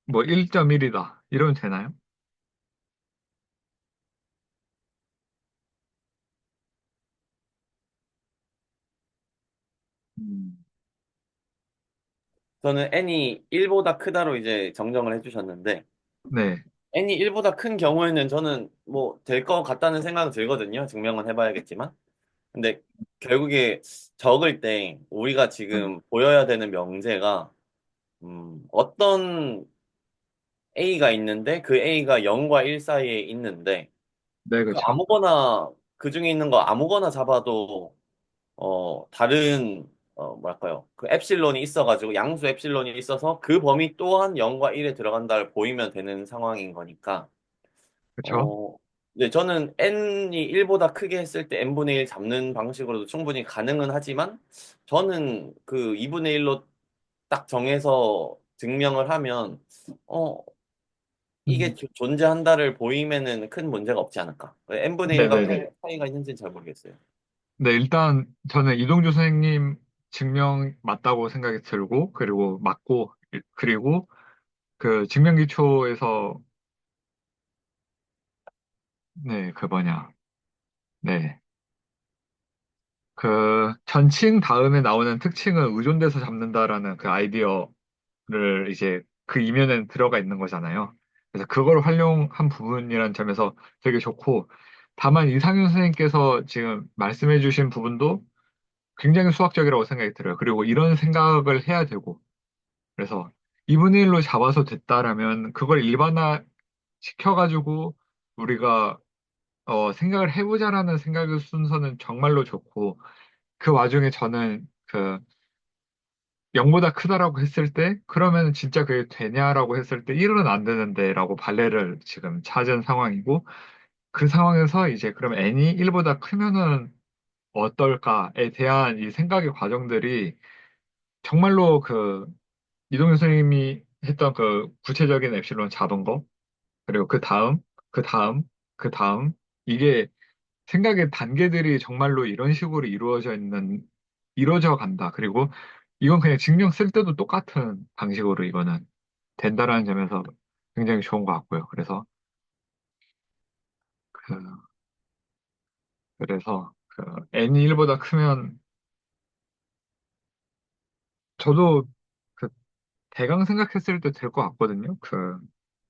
뭐 1.1이다. 이러면 되나요? 저는 n이 1보다 크다로 이제 정정을 해주셨는데, 네, n이 1보다 큰 경우에는 저는 뭐 될 것 같다는 생각은 들거든요. 증명은 해봐야겠지만. 근데 결국에 적을 때 우리가 네, 지금 보여야 되는 명제가 어떤 A가 있는데 그 A가 0과 1 사이에 있는데 네, 그 그쵸. 아무거나 그 중에 있는 거 아무거나 잡아도 다른 뭐랄까요 그 엡실론이 있어가지고 양수 엡실론이 있어서 그 범위 또한 0과 1에 들어간다를 보이면 되는 상황인 거니까 그쵸. 어, 네, 저는 n이 1보다 크게 했을 때 n분의 1 잡는 방식으로도 충분히 가능은 하지만 저는 그 2분의 1로 딱 정해서 증명을 하면 어, 이게 음. 존재한다를 보이면은 큰 문제가 없지 않을까. n분의 1과 네네네. 큰 차이가 있는지는 잘 모르겠어요. 네, 일단 저는 이동주 선생님 증명 맞다고 생각이 들고, 그리고 맞고, 그리고 그 증명기초에서, 네, 그 뭐냐. 네. 그 전칭 다음에 나오는 특칭은 의존돼서 잡는다라는 그 아이디어를 이제 그 이면에 들어가 있는 거잖아요. 그래서 그걸 활용한 부분이라는 점에서 되게 좋고, 다만 이상윤 선생님께서 지금 말씀해 주신 부분도 굉장히 수학적이라고 생각이 들어요. 그리고 이런 생각을 해야 되고, 그래서 2분의 1로 잡아서 됐다라면 그걸 일반화 시켜가지고 우리가 생각을 해보자라는 생각의 순서는 정말로 좋고, 그 와중에 저는 그 0보다 크다라고 했을 때 그러면 진짜 그게 되냐라고 했을 때 1은 안 되는데라고 발레를 지금 찾은 상황이고, 그 상황에서 이제 그럼 n이 1보다 크면은 어떨까에 대한 이 생각의 과정들이 정말로 그 이동현 선생님이 했던 그 구체적인 엡실론 잡은 거, 그리고 그 다음, 그 다음, 그 다음, 이게 생각의 단계들이 정말로 이런 식으로 이루어져 간다. 그리고 이건 그냥 증명 쓸 때도 똑같은 방식으로 이거는 된다라는 점에서 굉장히 좋은 것 같고요. 그, 그래서 n이 1보다 크면 저도 그 대강 생각했을 때 될 것 같거든요.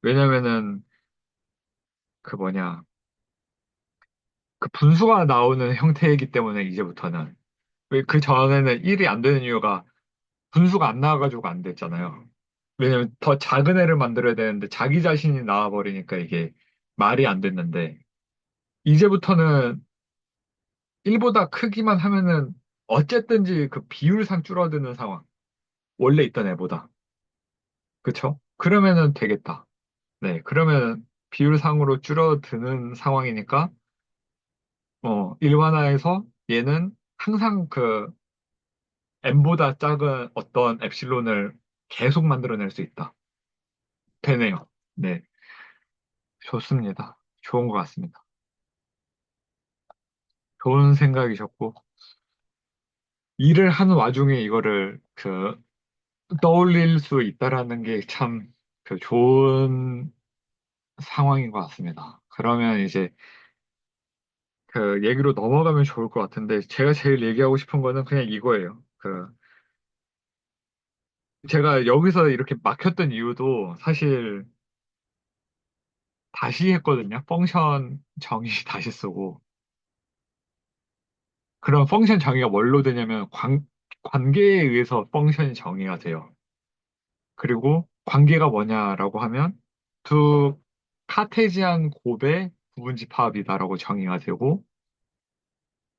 왜냐면은 그 뭐냐, 그 분수가 나오는 형태이기 때문에 이제부터는. 왜 그 전에는 1이 안 되는 이유가 분수가 안 나와가지고 안 됐잖아요. 왜냐면 더 작은 애를 만들어야 되는데 자기 자신이 나와버리니까 이게 말이 안 됐는데, 이제부터는 1보다 크기만 하면은 어쨌든지 그 비율상 줄어드는 상황. 원래 있던 애보다. 그쵸? 그러면은 되겠다. 네, 그러면 비율상으로 줄어드는 상황이니까, 일반화해서 얘는 항상 그 m보다 작은 어떤 엡실론을 계속 만들어낼 수 있다. 되네요. 네, 좋습니다. 좋은 것 같습니다. 좋은 생각이셨고, 일을 하는 와중에 이거를 떠올릴 수 있다라는 게 참 그 좋은 상황인 것 같습니다. 그러면 이제 그 얘기로 넘어가면 좋을 것 같은데, 제가 제일 얘기하고 싶은 거는 그냥 이거예요. 제가 여기서 이렇게 막혔던 이유도 사실 다시 했거든요. 펑션 정의 다시 쓰고. 그럼 펑션 정의가 뭘로 되냐면 관계에 의해서 펑션이 정의가 돼요. 그리고 관계가 뭐냐라고 하면 두 카테지안 곱의 부분집합이다라고 정의가 되고,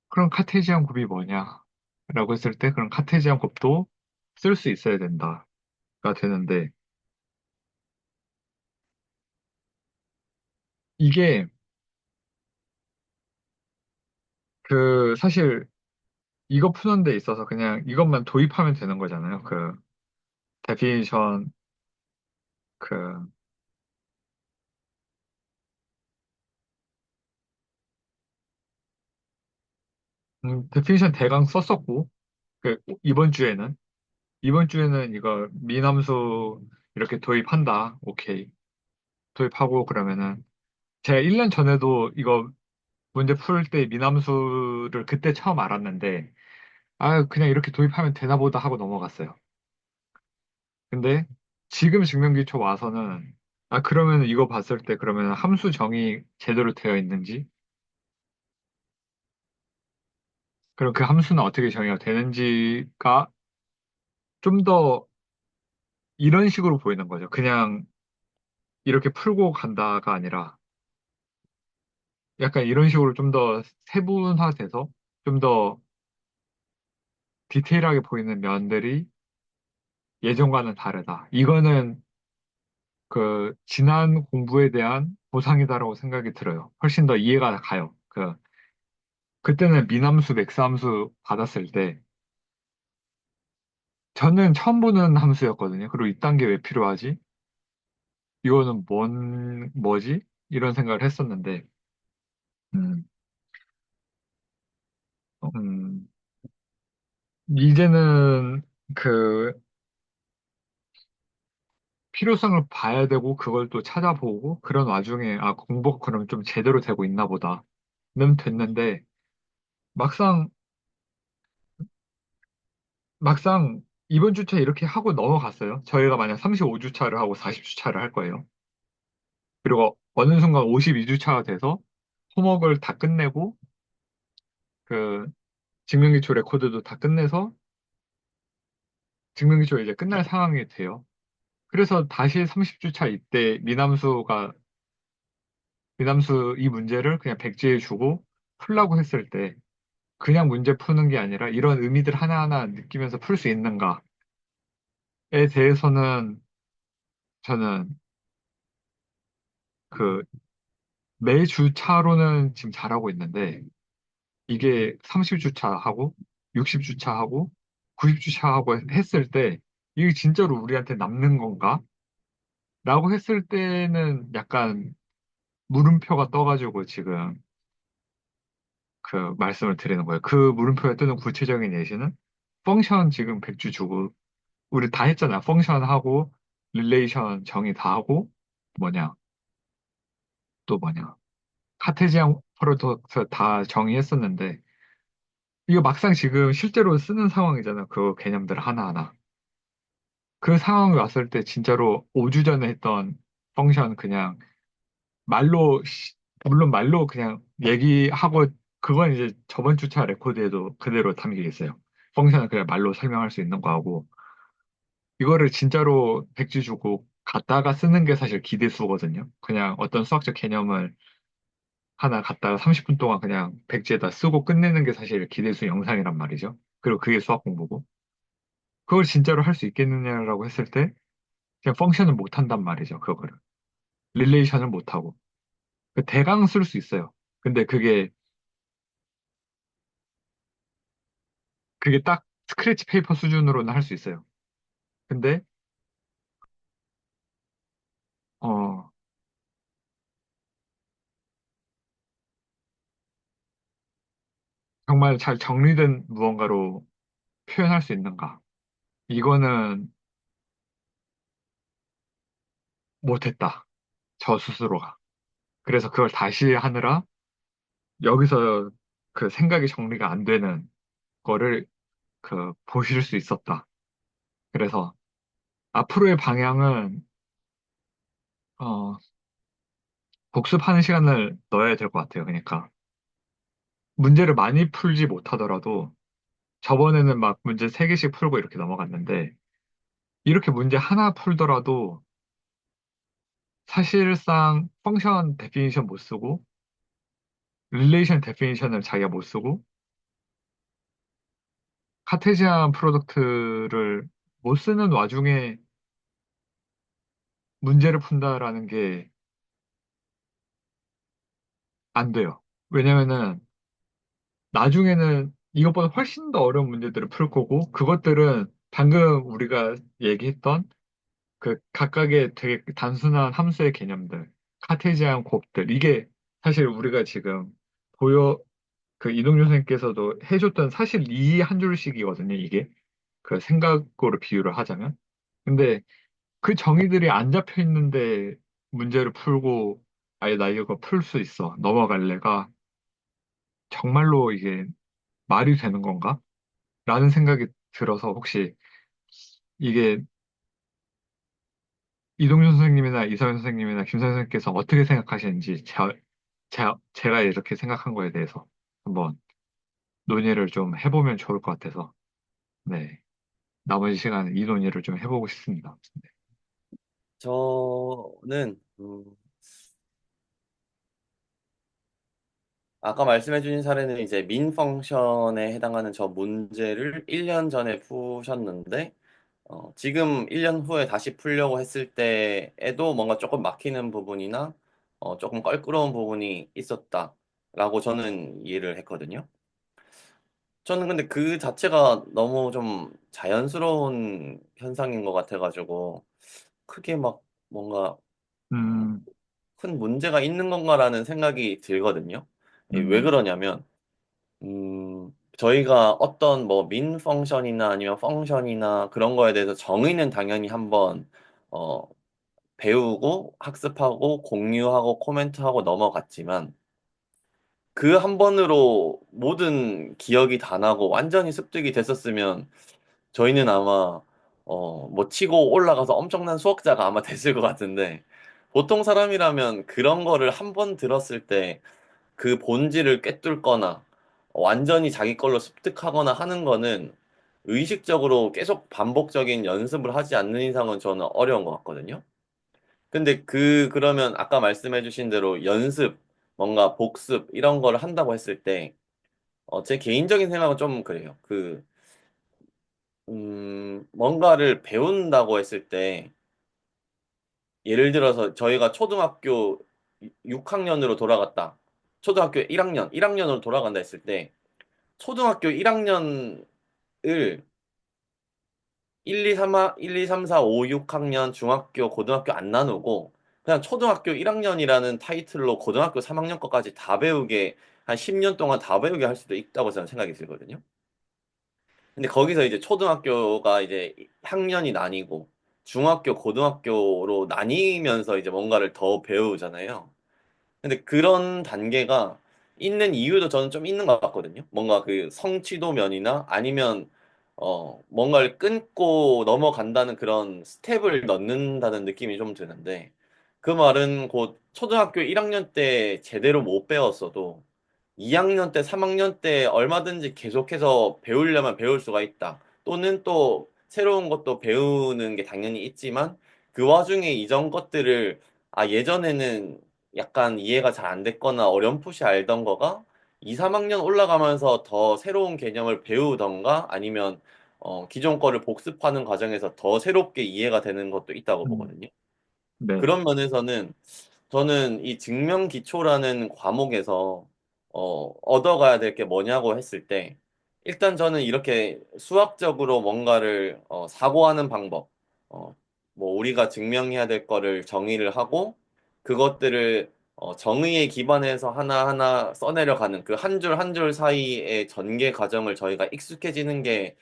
그럼 카테지안 곱이 뭐냐라고 했을 때 그럼 카테지안 곱도 쓸 수 있어야 된다가 되는데, 이게 사실 이거 푸는 데 있어서 그냥 이것만 도입하면 되는 거잖아요. 데피니션 그 데피니션 대강 썼었고, 이번 주에는 이거 미남수 이렇게 도입한다. 오케이. 도입하고 그러면은 제가 1년 전에도 이거 문제 풀 때 미남수를 그때 처음 알았는데, 그냥 이렇게 도입하면 되나 보다 하고 넘어갔어요. 근데 지금 증명기초 와서는 그러면 이거 봤을 때 그러면 함수 정의 제대로 되어 있는지, 그럼 그 함수는 어떻게 정의가 되는지가 좀 더 이런 식으로 보이는 거죠. 그냥 이렇게 풀고 간다가 아니라 약간 이런 식으로 좀 더 세분화돼서 좀 더 디테일하게 보이는 면들이 예전과는 다르다. 이거는 그 지난 공부에 대한 보상이다라고 생각이 들어요. 훨씬 더 이해가 가요. 그때는 미남수, 맥스함수 받았을 때 저는 처음 보는 함수였거든요. 그리고 이딴 게 왜 필요하지? 이거는 뭐지? 이런 생각을 했었는데, 음, 음, 이제는 그 필요성을 봐야 되고 그걸 또 찾아보고 그런 와중에 공부가 그럼 좀 제대로 되고 있나 보다는 됐는데 막상 막상 이번 주차 이렇게 하고 넘어갔어요. 저희가 만약 35주차를 하고 40주차를 할 거예요. 그리고 어느 순간 52주차가 돼서 홈워크를 다 끝내고 그 증명기초 레코드도 다 끝내서 증명기초 이제 끝날 상황이 돼요. 그래서 다시 30주차 이때 미남수 이 문제를 그냥 백지에 주고 풀라고 했을 때 그냥 문제 푸는 게 아니라 이런 의미들 하나하나 느끼면서 풀 수 있는가에 대해서는 저는 그 매주차로는 지금 잘하고 있는데 이게 30주차하고 60주차하고 90주차하고 했을 때 이게 진짜로 우리한테 남는 건가? 라고 했을 때는 약간 물음표가 떠가지고 지금 그 말씀을 드리는 거예요. 그 물음표가 뜨는 구체적인 예시는 펑션 지금 100주 주고 우리 다 했잖아. 펑션 하고 릴레이션 정의 다 하고 뭐냐 또 뭐냐 카테지안 프로덕트 다 정의했었는데 이거 막상 지금 실제로 쓰는 상황이잖아. 그 개념들 하나하나. 그 상황이 왔을 때 진짜로 5주 전에 했던 펑션 그냥 말로, 물론 말로 그냥 얘기하고, 그건 이제 저번 주차 레코드에도 그대로 담기겠어요. 펑션은 그냥 말로 설명할 수 있는 거하고, 이거를 진짜로 백지 주고 갖다가 쓰는 게 사실 기대수거든요. 그냥 어떤 수학적 개념을 하나 갖다가 30분 동안 그냥 백지에다 쓰고 끝내는 게 사실 기대수 영상이란 말이죠. 그리고 그게 수학 공부고. 그걸 진짜로 할 수 있겠느냐라고 했을 때, 그냥 펑션을 못 한단 말이죠. 그거를. 릴레이션을 못 하고. 대강 쓸 수 있어요. 근데 그게 딱 스크래치 페이퍼 수준으로는 할 수 있어요. 근데, 어, 정말 잘 정리된 무언가로 표현할 수 있는가? 이거는 못했다. 저 스스로가. 그래서 그걸 다시 하느라 여기서 그 생각이 정리가 안 되는 거를 보실 수 있었다. 그래서 앞으로의 방향은, 어, 복습하는 시간을 넣어야 될 것 같아요. 그러니까 문제를 많이 풀지 못하더라도 저번에는 막 문제 3개씩 풀고 이렇게 넘어갔는데 이렇게 문제 하나 풀더라도 사실상 펑션 데피니션 못 쓰고 릴레이션 데피니션을 자기가 못 쓰고 카테지안 프로덕트를 못 쓰는 와중에 문제를 푼다라는 게 안 돼요. 왜냐면은 나중에는 이것보다 훨씬 더 어려운 문제들을 풀 거고 그것들은 방금 우리가 얘기했던 그 각각의 되게 단순한 함수의 개념들, 카테지안 곱들 이게 사실 우리가 지금 보여 이동준 선생님께서도 해줬던 사실 이 한 줄씩이거든요, 이게. 그 생각으로 비유를 하자면. 근데 그 정의들이 안 잡혀 있는데 문제를 풀고, 아예 나 이거 풀 수 있어. 넘어갈래가 정말로 이게 말이 되는 건가? 라는 생각이 들어서 혹시 이게 이동준 선생님이나 이서연 선생님이나 김 선생님께서 어떻게 생각하시는지 제가 이렇게 생각한 거에 대해서 한번 논의를 좀 해보면 좋을 것 같아서 네 나머지 시간에 이 논의를 좀 해보고 싶습니다. 저는 아까 말씀해 주신 사례는 이제 민 펑션에 해당하는 저 문제를 1년 전에 푸셨는데 지금 1년 후에 다시 풀려고 했을 때에도 뭔가 조금 막히는 부분이나 조금 껄끄러운 부분이 있었다라고 저는 이해를 했거든요. 저는 근데 그 자체가 너무 좀 자연스러운 현상인 것 같아가지고 크게 막 뭔가 어, 음, 큰 문제가 있는 건가라는 생각이 들거든요. 왜 음, 그러냐면 저희가 어떤 뭐 민 펑션이나 아니면 펑션이나 그런 거에 대해서 정의는 당연히 한번 어, 배우고 학습하고 공유하고 코멘트하고 넘어갔지만 그 한 번으로 모든 기억이 다 나고 완전히 습득이 됐었으면 저희는 아마 뭐 치고 올라가서 엄청난 수학자가 아마 됐을 것 같은데 보통 사람이라면 그런 거를 한 번 들었을 때 그 본질을 꿰뚫거나 완전히 자기 걸로 습득하거나 하는 거는 의식적으로 계속 반복적인 연습을 하지 않는 이상은 저는 어려운 것 같거든요. 근데 그러면 아까 말씀해 주신 대로 연습, 뭔가 복습 이런 걸 한다고 했을 때 제 개인적인 생각은 좀 그래요. 뭔가를 배운다고 했을 때 예를 들어서 저희가 초등학교 6학년으로 돌아갔다. 초등학교 1학년으로 돌아간다 했을 때 초등학교 1학년을 1, 2, 3, 1, 2, 3, 4, 5, 6학년 중학교, 고등학교 안 나누고 그냥 초등학교 1학년이라는 타이틀로 고등학교 3학년 거까지 다 배우게 한 10년 동안 다 배우게 할 수도 있다고 저는 생각이 들거든요. 근데 거기서 이제 초등학교가 이제 학년이 나뉘고 중학교, 고등학교로 나뉘면서 이제 뭔가를 더 배우잖아요. 근데 그런 단계가 있는 이유도 저는 좀 있는 것 같거든요. 뭔가 그 성취도 면이나 아니면 뭔가를 끊고 넘어간다는 그런 스텝을 넣는다는 느낌이 좀 드는데 그 말은 곧 초등학교 1학년 때 제대로 못 배웠어도 2학년 때, 3학년 때 얼마든지 계속해서 배우려면 배울 수가 있다. 또는 또 새로운 것도 배우는 게 당연히 있지만 그 와중에 이전 것들을 예전에는 약간 이해가 잘 안 됐거나 어렴풋이 알던 거가 2, 3학년 올라가면서 더 새로운 개념을 배우던가 아니면 기존 거를 복습하는 과정에서 더 새롭게 이해가 되는 것도 있다고 음, 보거든요. 네, 그런 면에서는 저는 이 증명 기초라는 과목에서 얻어가야 될 게 뭐냐고 했을 때 일단 저는 이렇게 수학적으로 뭔가를 사고하는 방법, 어, 뭐 우리가 증명해야 될 거를 정의를 하고 그것들을 정의에 기반해서 하나하나 써내려가는 그 한 줄 한 줄 사이의 전개 과정을 저희가 익숙해지는 게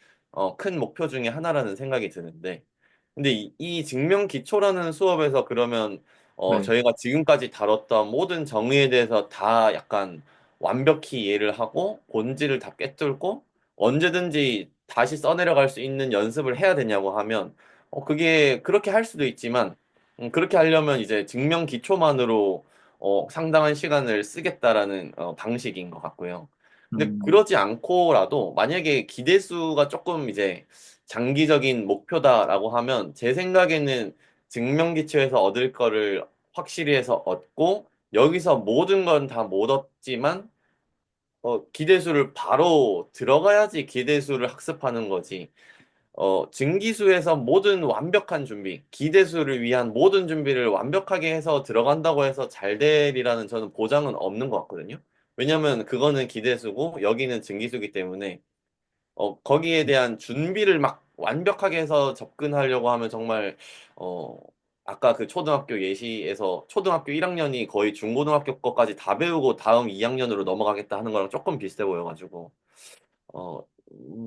큰 목표 중에 하나라는 생각이 드는데 근데 이 증명 기초라는 수업에서 그러면 네, 저희가 지금까지 다뤘던 모든 정의에 대해서 다 약간 완벽히 이해를 하고 본질을 다 꿰뚫고 언제든지 다시 써내려갈 수 있는 연습을 해야 되냐고 하면 그게 그렇게 할 수도 있지만 그렇게 하려면 이제 증명 기초만으로 상당한 시간을 쓰겠다라는 방식인 것 같고요. 근데 음, 그러지 않고라도 만약에 기대수가 조금 이제 장기적인 목표다라고 하면 제 생각에는 증명 기초에서 얻을 거를 확실히 해서 얻고 여기서 모든 건 다 못 얻지만 기대수를 바로 들어가야지 기대수를 학습하는 거지. 증기수에서 모든 완벽한 준비, 기대수를 위한 모든 준비를 완벽하게 해서 들어간다고 해서 잘 되리라는 저는 보장은 없는 것 같거든요. 왜냐면 그거는 기대수고 여기는 증기수기 때문에 거기에 대한 준비를 막 완벽하게 해서 접근하려고 하면 정말, 어, 아까 그 초등학교 예시에서 초등학교 1학년이 거의 중고등학교 거까지 다 배우고 다음 2학년으로 넘어가겠다 하는 거랑 조금 비슷해 보여가지고,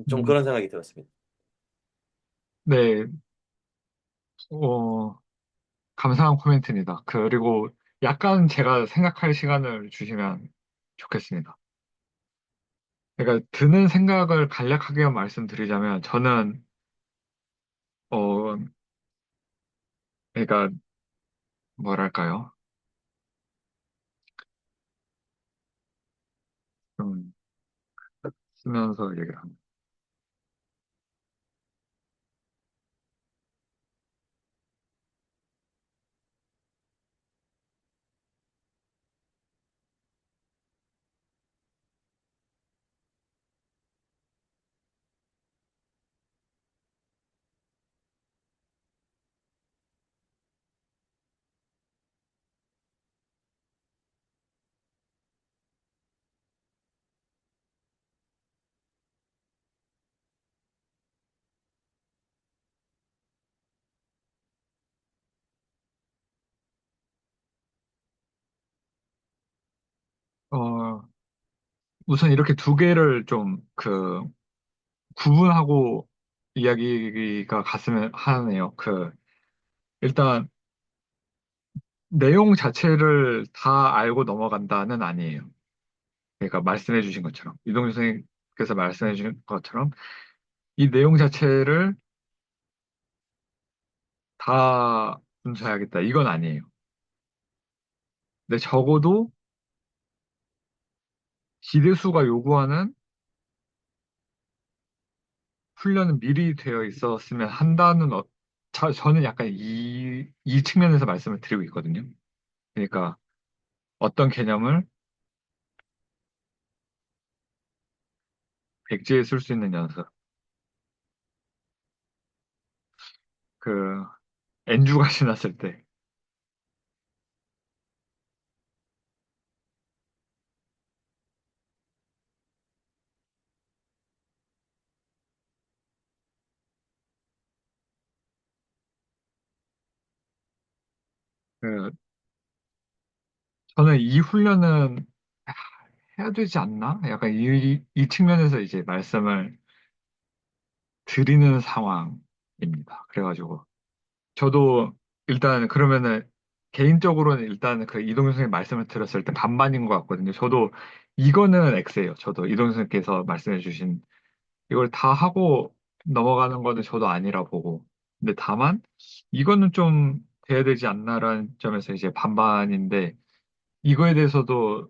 좀 음, 그런 생각이 들었습니다. 네, 어, 감사한 코멘트입니다. 그리고 약간 제가 생각할 시간을 주시면 좋겠습니다. 그러니까 드는 생각을 간략하게 말씀드리자면 저는 어, 그러니까 뭐랄까요? 좀 쓰면서 얘기를 합니다. 어, 우선 이렇게 두 개를 좀 구분하고 이야기가 갔으면 하네요. 일단 내용 자체를 다 알고 넘어간다는 아니에요. 그러니까 말씀해 주신 것처럼, 이동주 선생님께서 말씀해 주신 것처럼 이 내용 자체를 다 분석해야겠다. 이건 아니에요. 근데 적어도 기대수가 요구하는 훈련은 미리 되어 있었으면 한다는, 저는 약간 이 측면에서 말씀을 드리고 있거든요. 그러니까 어떤 개념을 백지에 쓸 수 있는 연습. 그, N주가 지났을 때, 그, 저는 이 훈련은 해야 되지 않나? 약간 이 측면에서 이제 말씀을 드리는 상황입니다. 그래가지고, 저도 일단 그러면은 개인적으로는 일단 그 이동현 선생님 말씀을 들었을 때 반반인 것 같거든요. 저도 이거는 X예요. 저도 이동현 선생님께서 말씀해 주신 이걸 다 하고 넘어가는 거는 저도 아니라 보고. 근데 다만 이거는 좀 돼야 되지 않나라는 점에서 이제 반반인데 이거에 대해서도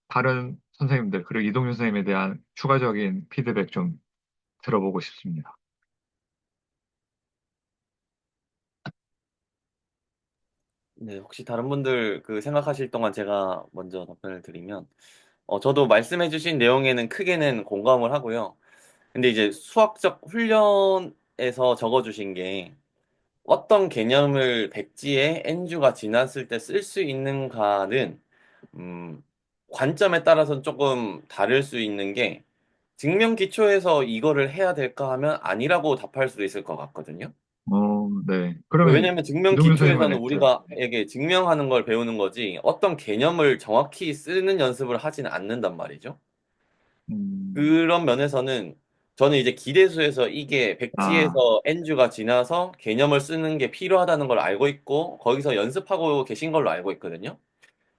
다른 선생님들 그리고 이동현 선생님에 대한 추가적인 피드백 좀 들어보고 싶습니다. 네, 혹시 다른 분들 그 생각하실 동안 제가 먼저 답변을 드리면, 저도 말씀해주신 내용에는 크게는 공감을 하고요. 근데 이제 수학적 훈련에서 적어주신 게 어떤 개념을 백지에 n주가 지났을 때 쓸 수 있는가는, 음, 관점에 따라서는 조금 다를 수 있는 게, 증명 기초에서 이거를 해야 될까 하면 아니라고 답할 수도 있을 것 같거든요. 네. 그러면 왜냐면 증명 이동현 선생님은 기초에서는 X. 우리가 증명하는 걸 배우는 거지 어떤 개념을 정확히 쓰는 연습을 하지는 않는단 말이죠. 음, 그런 면에서는 저는 이제 기대수에서 이게 아, 백지에서 n주가 지나서 개념을 쓰는 게 필요하다는 걸 알고 있고 거기서 연습하고 계신 걸로 알고 있거든요.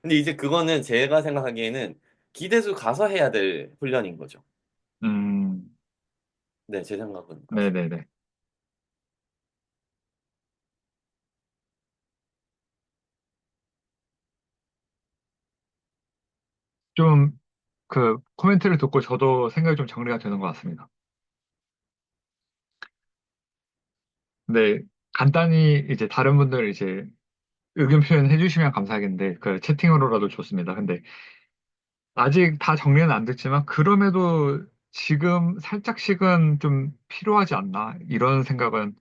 근데 이제 그거는 제가 생각하기에는 기대수 가서 해야 될 훈련인 거죠. 음, 네, 제 생각은 그렇습니다. 네네네. 좀 코멘트를 듣고 저도 생각이 좀 정리가 되는 것 같습니다. 근데 간단히 이제 다른 분들 이제 의견 표현해 주시면 감사하겠는데, 채팅으로라도 좋습니다. 근데 아직 다 정리는 안 됐지만, 그럼에도 지금 살짝씩은 좀 필요하지 않나? 이런 생각은,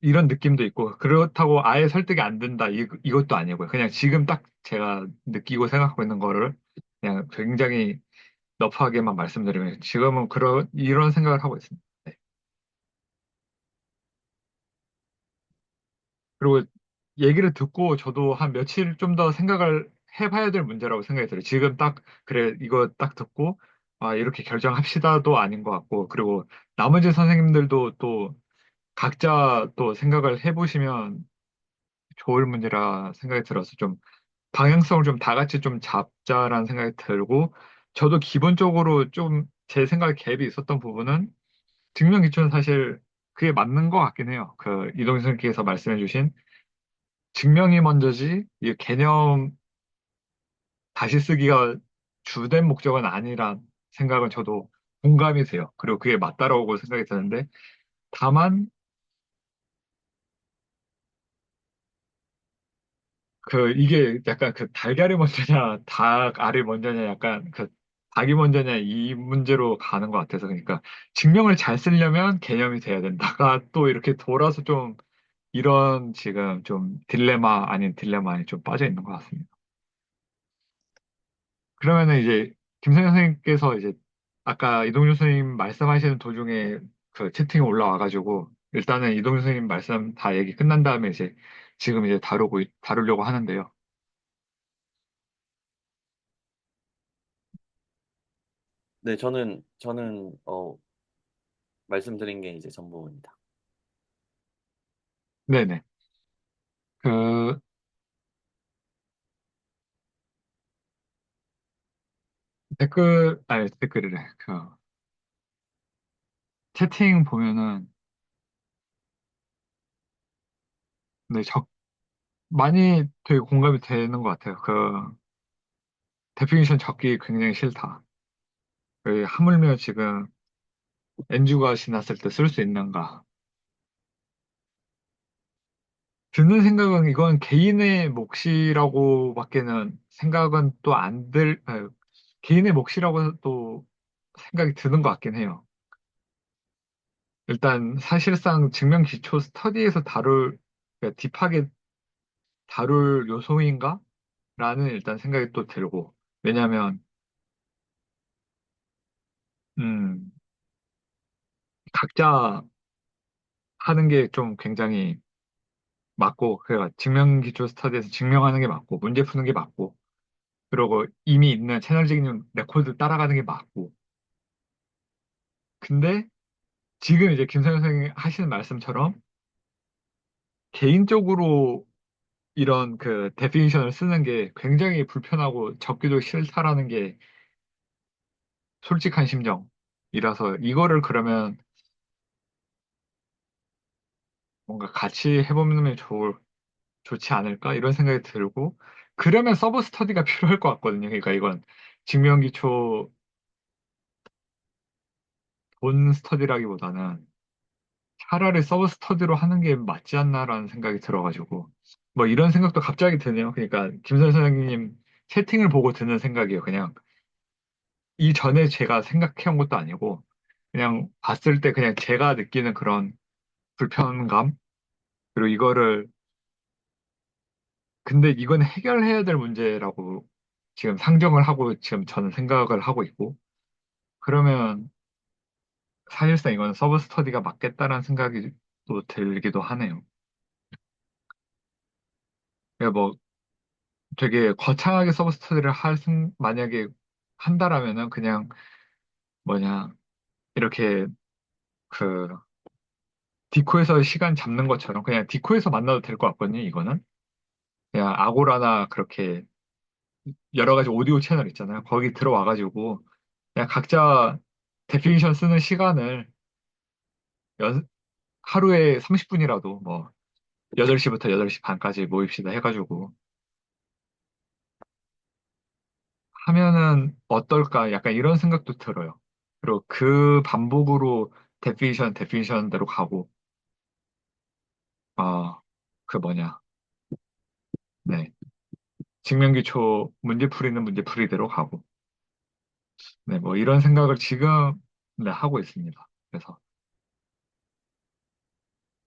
이런 느낌도 있고, 그렇다고 아예 설득이 안 된다. 이것도 아니고요. 그냥 지금 딱 제가 느끼고 생각하고 있는 거를 그냥 굉장히 너프하게만 말씀드리면, 지금은 이런 생각을 하고 있습니다. 네. 그리고 얘기를 듣고 저도 한 며칠 좀 더 생각을 해봐야 될 문제라고 생각이 들어요. 지금 딱, 그래, 이거 딱 듣고, 아, 이렇게 결정합시다도 아닌 것 같고, 그리고 나머지 선생님들도 또 각자 또 생각을 해보시면 좋을 문제라 생각이 들어서 좀 방향성을 좀 다 같이 좀 잡자라는 생각이 들고, 저도 기본적으로 좀 제 생각에 갭이 있었던 부분은 증명 기초는 사실 그게 맞는 것 같긴 해요. 그 이동준 선생님께서 말씀해주신 증명이 먼저지 이 개념 다시 쓰기가 주된 목적은 아니란 생각은 저도 공감이 돼요. 그리고 그게 맞다라고 생각이 드는데 다만 그 이게 약간 그 달걀이 먼저냐 닭 알이 먼저냐 약간 그 닭이 먼저냐 이 문제로 가는 것 같아서 그러니까 증명을 잘 쓰려면 개념이 돼야 된다가 또 이렇게 돌아서 좀 이런 지금 좀 딜레마 아닌 딜레마에 좀 빠져 있는 것 같습니다. 그러면은 이제 김선영 선생님께서 이제 아까 이동준 선생님 말씀하시는 도중에 그 채팅이 올라와가지고 일단은 이동준 선생님 말씀 다 얘기 끝난 다음에 이제 지금 이제 다루려고 하는데요. 네, 저는 말씀드린 게 이제 전부입니다. 네네. 그 댓글이래. 그 채팅 보면은 네, 많이 되게 공감이 되는 것 같아요. 그 데피니션 적기 굉장히 싫다. 하물며 지금 엔주가 지났을 때 쓸 수 있는가? 드는 생각은 이건 개인의 몫이라고밖에는 생각은 또 개인의 몫이라고 또 생각이 드는 것 같긴 해요. 일단 사실상 증명 기초 스터디에서 그러니까 딥하게 다룰 요소인가? 라는 일단 생각이 또 들고. 왜냐면, 음, 각자 하는 게 좀 굉장히 맞고, 그러니까 증명 기초 스터디에서 증명하는 게 맞고, 문제 푸는 게 맞고, 그리고 이미 있는 채널적인 레코드 따라가는 게 맞고. 근데 지금 이제 김선영 선생님이 하시는 말씀처럼 개인적으로 이런 그 데피니션을 쓰는 게 굉장히 불편하고 적기도 싫다라는 게 솔직한 심정이라서 이거를 그러면 뭔가 같이 해보면 좋지 않을까? 이런 생각이 들고 그러면 서브 스터디가 필요할 것 같거든요. 그러니까 이건 증명기초 본 스터디라기보다는 차라리 서브 스터디로 하는 게 맞지 않나라는 생각이 들어가지고 뭐 이런 생각도 갑자기 드네요. 그러니까 김선 선생님 채팅을 보고 드는 생각이에요. 그냥 이전에 제가 생각해온 것도 아니고 그냥 봤을 때 그냥 제가 느끼는 그런 불편감 그리고 이거를 근데 이건 해결해야 될 문제라고 지금 상정을 하고 지금 저는 생각을 하고 있고 그러면 사실상 이건 서브 스터디가 맞겠다라는 생각이 또 들기도 하네요. 그러니까 뭐 되게 거창하게 서브 스터디를 만약에 한다라면은 그냥 뭐냐 이렇게 그 디코에서 시간 잡는 것처럼 그냥 디코에서 만나도 될 것 같거든요. 이거는 그냥 아고라나 그렇게 여러 가지 오디오 채널 있잖아요. 거기 들어와가지고 그냥 각자 데피니션 쓰는 시간을 연, 하루에 30분이라도 뭐 8시부터 8시 반까지 모입시다 해가지고 하면은 어떨까 약간 이런 생각도 들어요. 그리고 그 반복으로 데피니션대로 가고 그 뭐냐 네 증명기초 문제풀이대로 가고 네 뭐 이런 생각을 지금 네, 하고 있습니다. 그래서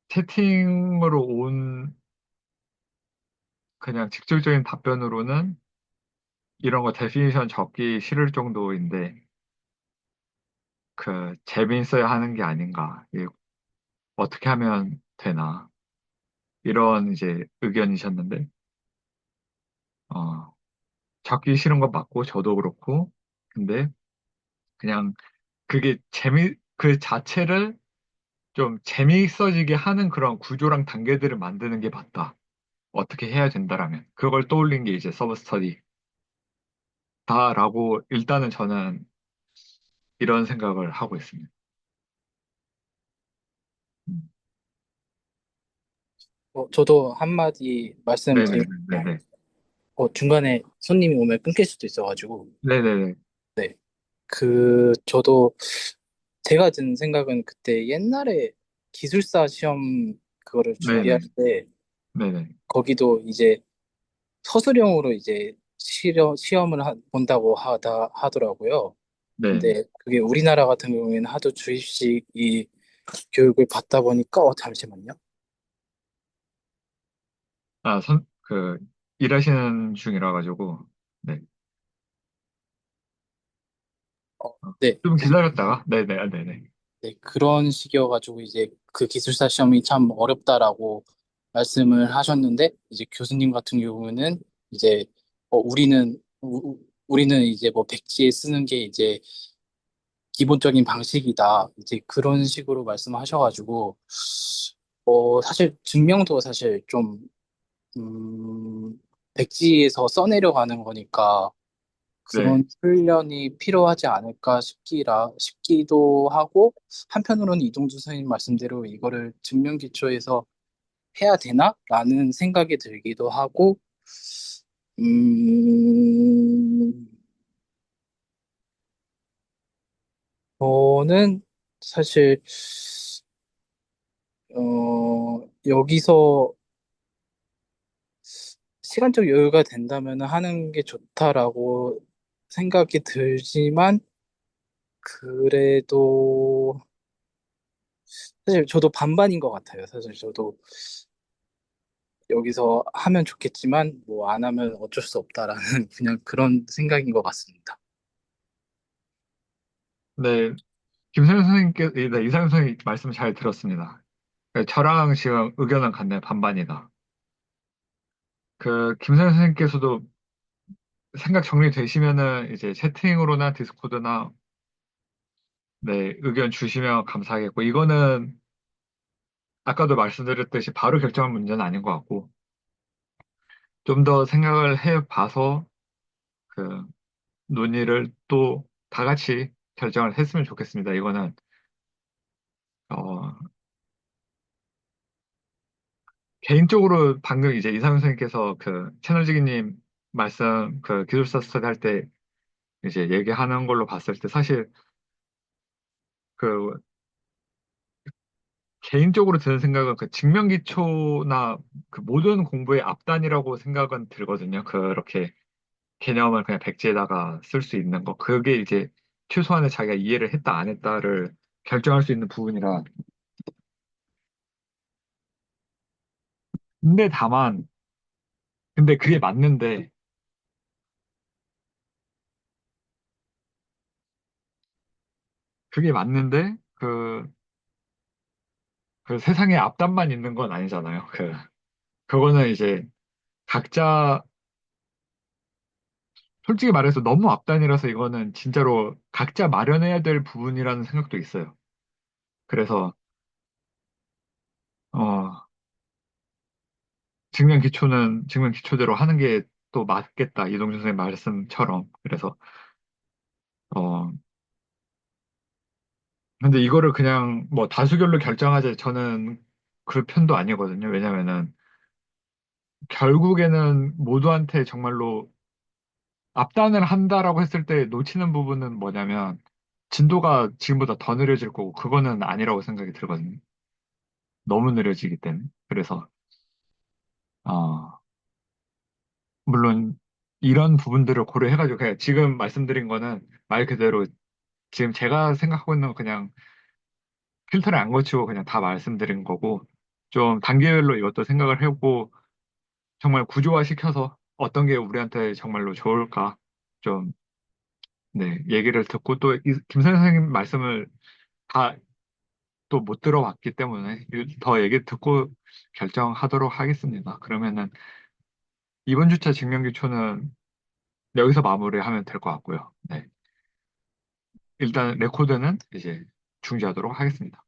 채팅으로 온 그냥 직접적인 답변으로는 이런 거 데피니션 적기 싫을 정도인데 그 재미있어야 하는 게 아닌가. 이게 어떻게 하면 되나. 이런 이제 의견이셨는데 어, 적기 싫은 건 맞고 저도 그렇고 근데 그냥 그 자체를 좀 재미있어지게 하는 그런 구조랑 단계들을 만드는 게 맞다. 어떻게 해야 된다라면 그걸 떠올린 게 이제 서브 스터디다라고 일단은 저는 이런 생각을 하고 있습니다. 저도 한마디 말씀드리면, 네네네네. 중간에 손님이 오면 끊길 수도 있어가지고, 네네네. 네. 저도 제가 든 생각은 그때 옛날에 기술사 시험 그거를 준비할 네네. 때, 네네. 거기도 이제 서술형으로 이제 시험을 본다고 하더라고요. 네. 근데 그게 우리나라 같은 경우에는 하도 주입식 이 교육을 받다 보니까, 잠시만요. 아, 일하시는 중이라 가지고, 네. 네. 좀 기다렸다가, 네네, 네네. 네, 그런 식이어가지고 이제 그 기술사 시험이 참 어렵다라고 말씀을 하셨는데 이제 교수님 같은 경우는 이제 우리는 이제 뭐 백지에 쓰는 게 이제 기본적인 방식이다 이제 그런 식으로 말씀하셔가지고 사실 증명도 사실 좀 백지에서 써내려가는 거니까 네. 그런 훈련이 필요하지 않을까 싶기도 하고, 한편으로는 이동주 선생님 말씀대로 이거를 증명 기초에서 해야 되나? 라는 생각이 들기도 하고, 음, 저는 사실, 여기서 시간적 여유가 된다면 하는 게 좋다라고 생각이 들지만, 그래도 사실 저도 반반인 것 같아요. 사실 저도 여기서 하면 좋겠지만 뭐 안 하면 어쩔 수 없다라는 그냥 그런 생각인 것 같습니다. 네. 김선영 선생님께, 네, 이상현 선생님 말씀 잘 들었습니다. 네, 저랑 지금 의견은 같네, 반반이다. 김선영 선생님께서도 생각 정리되시면은 이제 채팅으로나 디스코드나, 네, 의견 주시면 감사하겠고, 이거는 아까도 말씀드렸듯이 바로 결정할 문제는 아닌 것 같고, 좀 더 생각을 해 봐서 그 논의를 또 다 같이 결정을 했으면 좋겠습니다. 이거는, 어, 개인적으로 방금 이제 이상훈 선생님께서 채널지기님 말씀 기술사 스터디 할 때 이제 얘기하는 걸로 봤을 때 사실 그 개인적으로 드는 생각은 증명기초나 모든 공부의 앞단이라고 생각은 들거든요. 그렇게 개념을 그냥 백지에다가 쓸 수 있는 거. 그게 이제 최소한의 자기가 이해를 했다 안 했다를 결정할 수 있는 부분이라. 근데 다만, 근데 그게 맞는데 그 세상에 앞단만 있는 건 아니잖아요. 그거는 이제 각자 솔직히 말해서 너무 앞단이라서 이거는 진짜로 각자 마련해야 될 부분이라는 생각도 있어요. 그래서 어, 증명 기초대로 하는 게 또 맞겠다. 이동준 선생님 말씀처럼. 그래서 어, 근데 이거를 그냥 뭐 다수결로 결정하자 저는 그 편도 아니거든요. 왜냐면은 결국에는 모두한테 정말로 앞단을 한다라고 했을 때 놓치는 부분은 뭐냐면 진도가 지금보다 더 느려질 거고 그거는 아니라고 생각이 들거든요. 너무 느려지기 때문에. 그래서 어, 물론 이런 부분들을 고려해가지고 그냥 지금 말씀드린 거는 말 그대로 지금 제가 생각하고 있는 건 그냥 필터를 안 거치고 그냥 다 말씀드린 거고 좀 단계별로 이것도 생각을 해보고 정말 구조화시켜서 어떤 게 우리한테 정말로 좋을까 좀 네, 얘기를 듣고 또 김선 생님 말씀을 다 또 못 들어봤기 때문에 더 얘기 듣고 결정하도록 하겠습니다. 그러면은 이번 주차 증명기초는 여기서 마무리하면 될 것 같고요. 네. 일단 레코드는 이제 중지하도록 하겠습니다.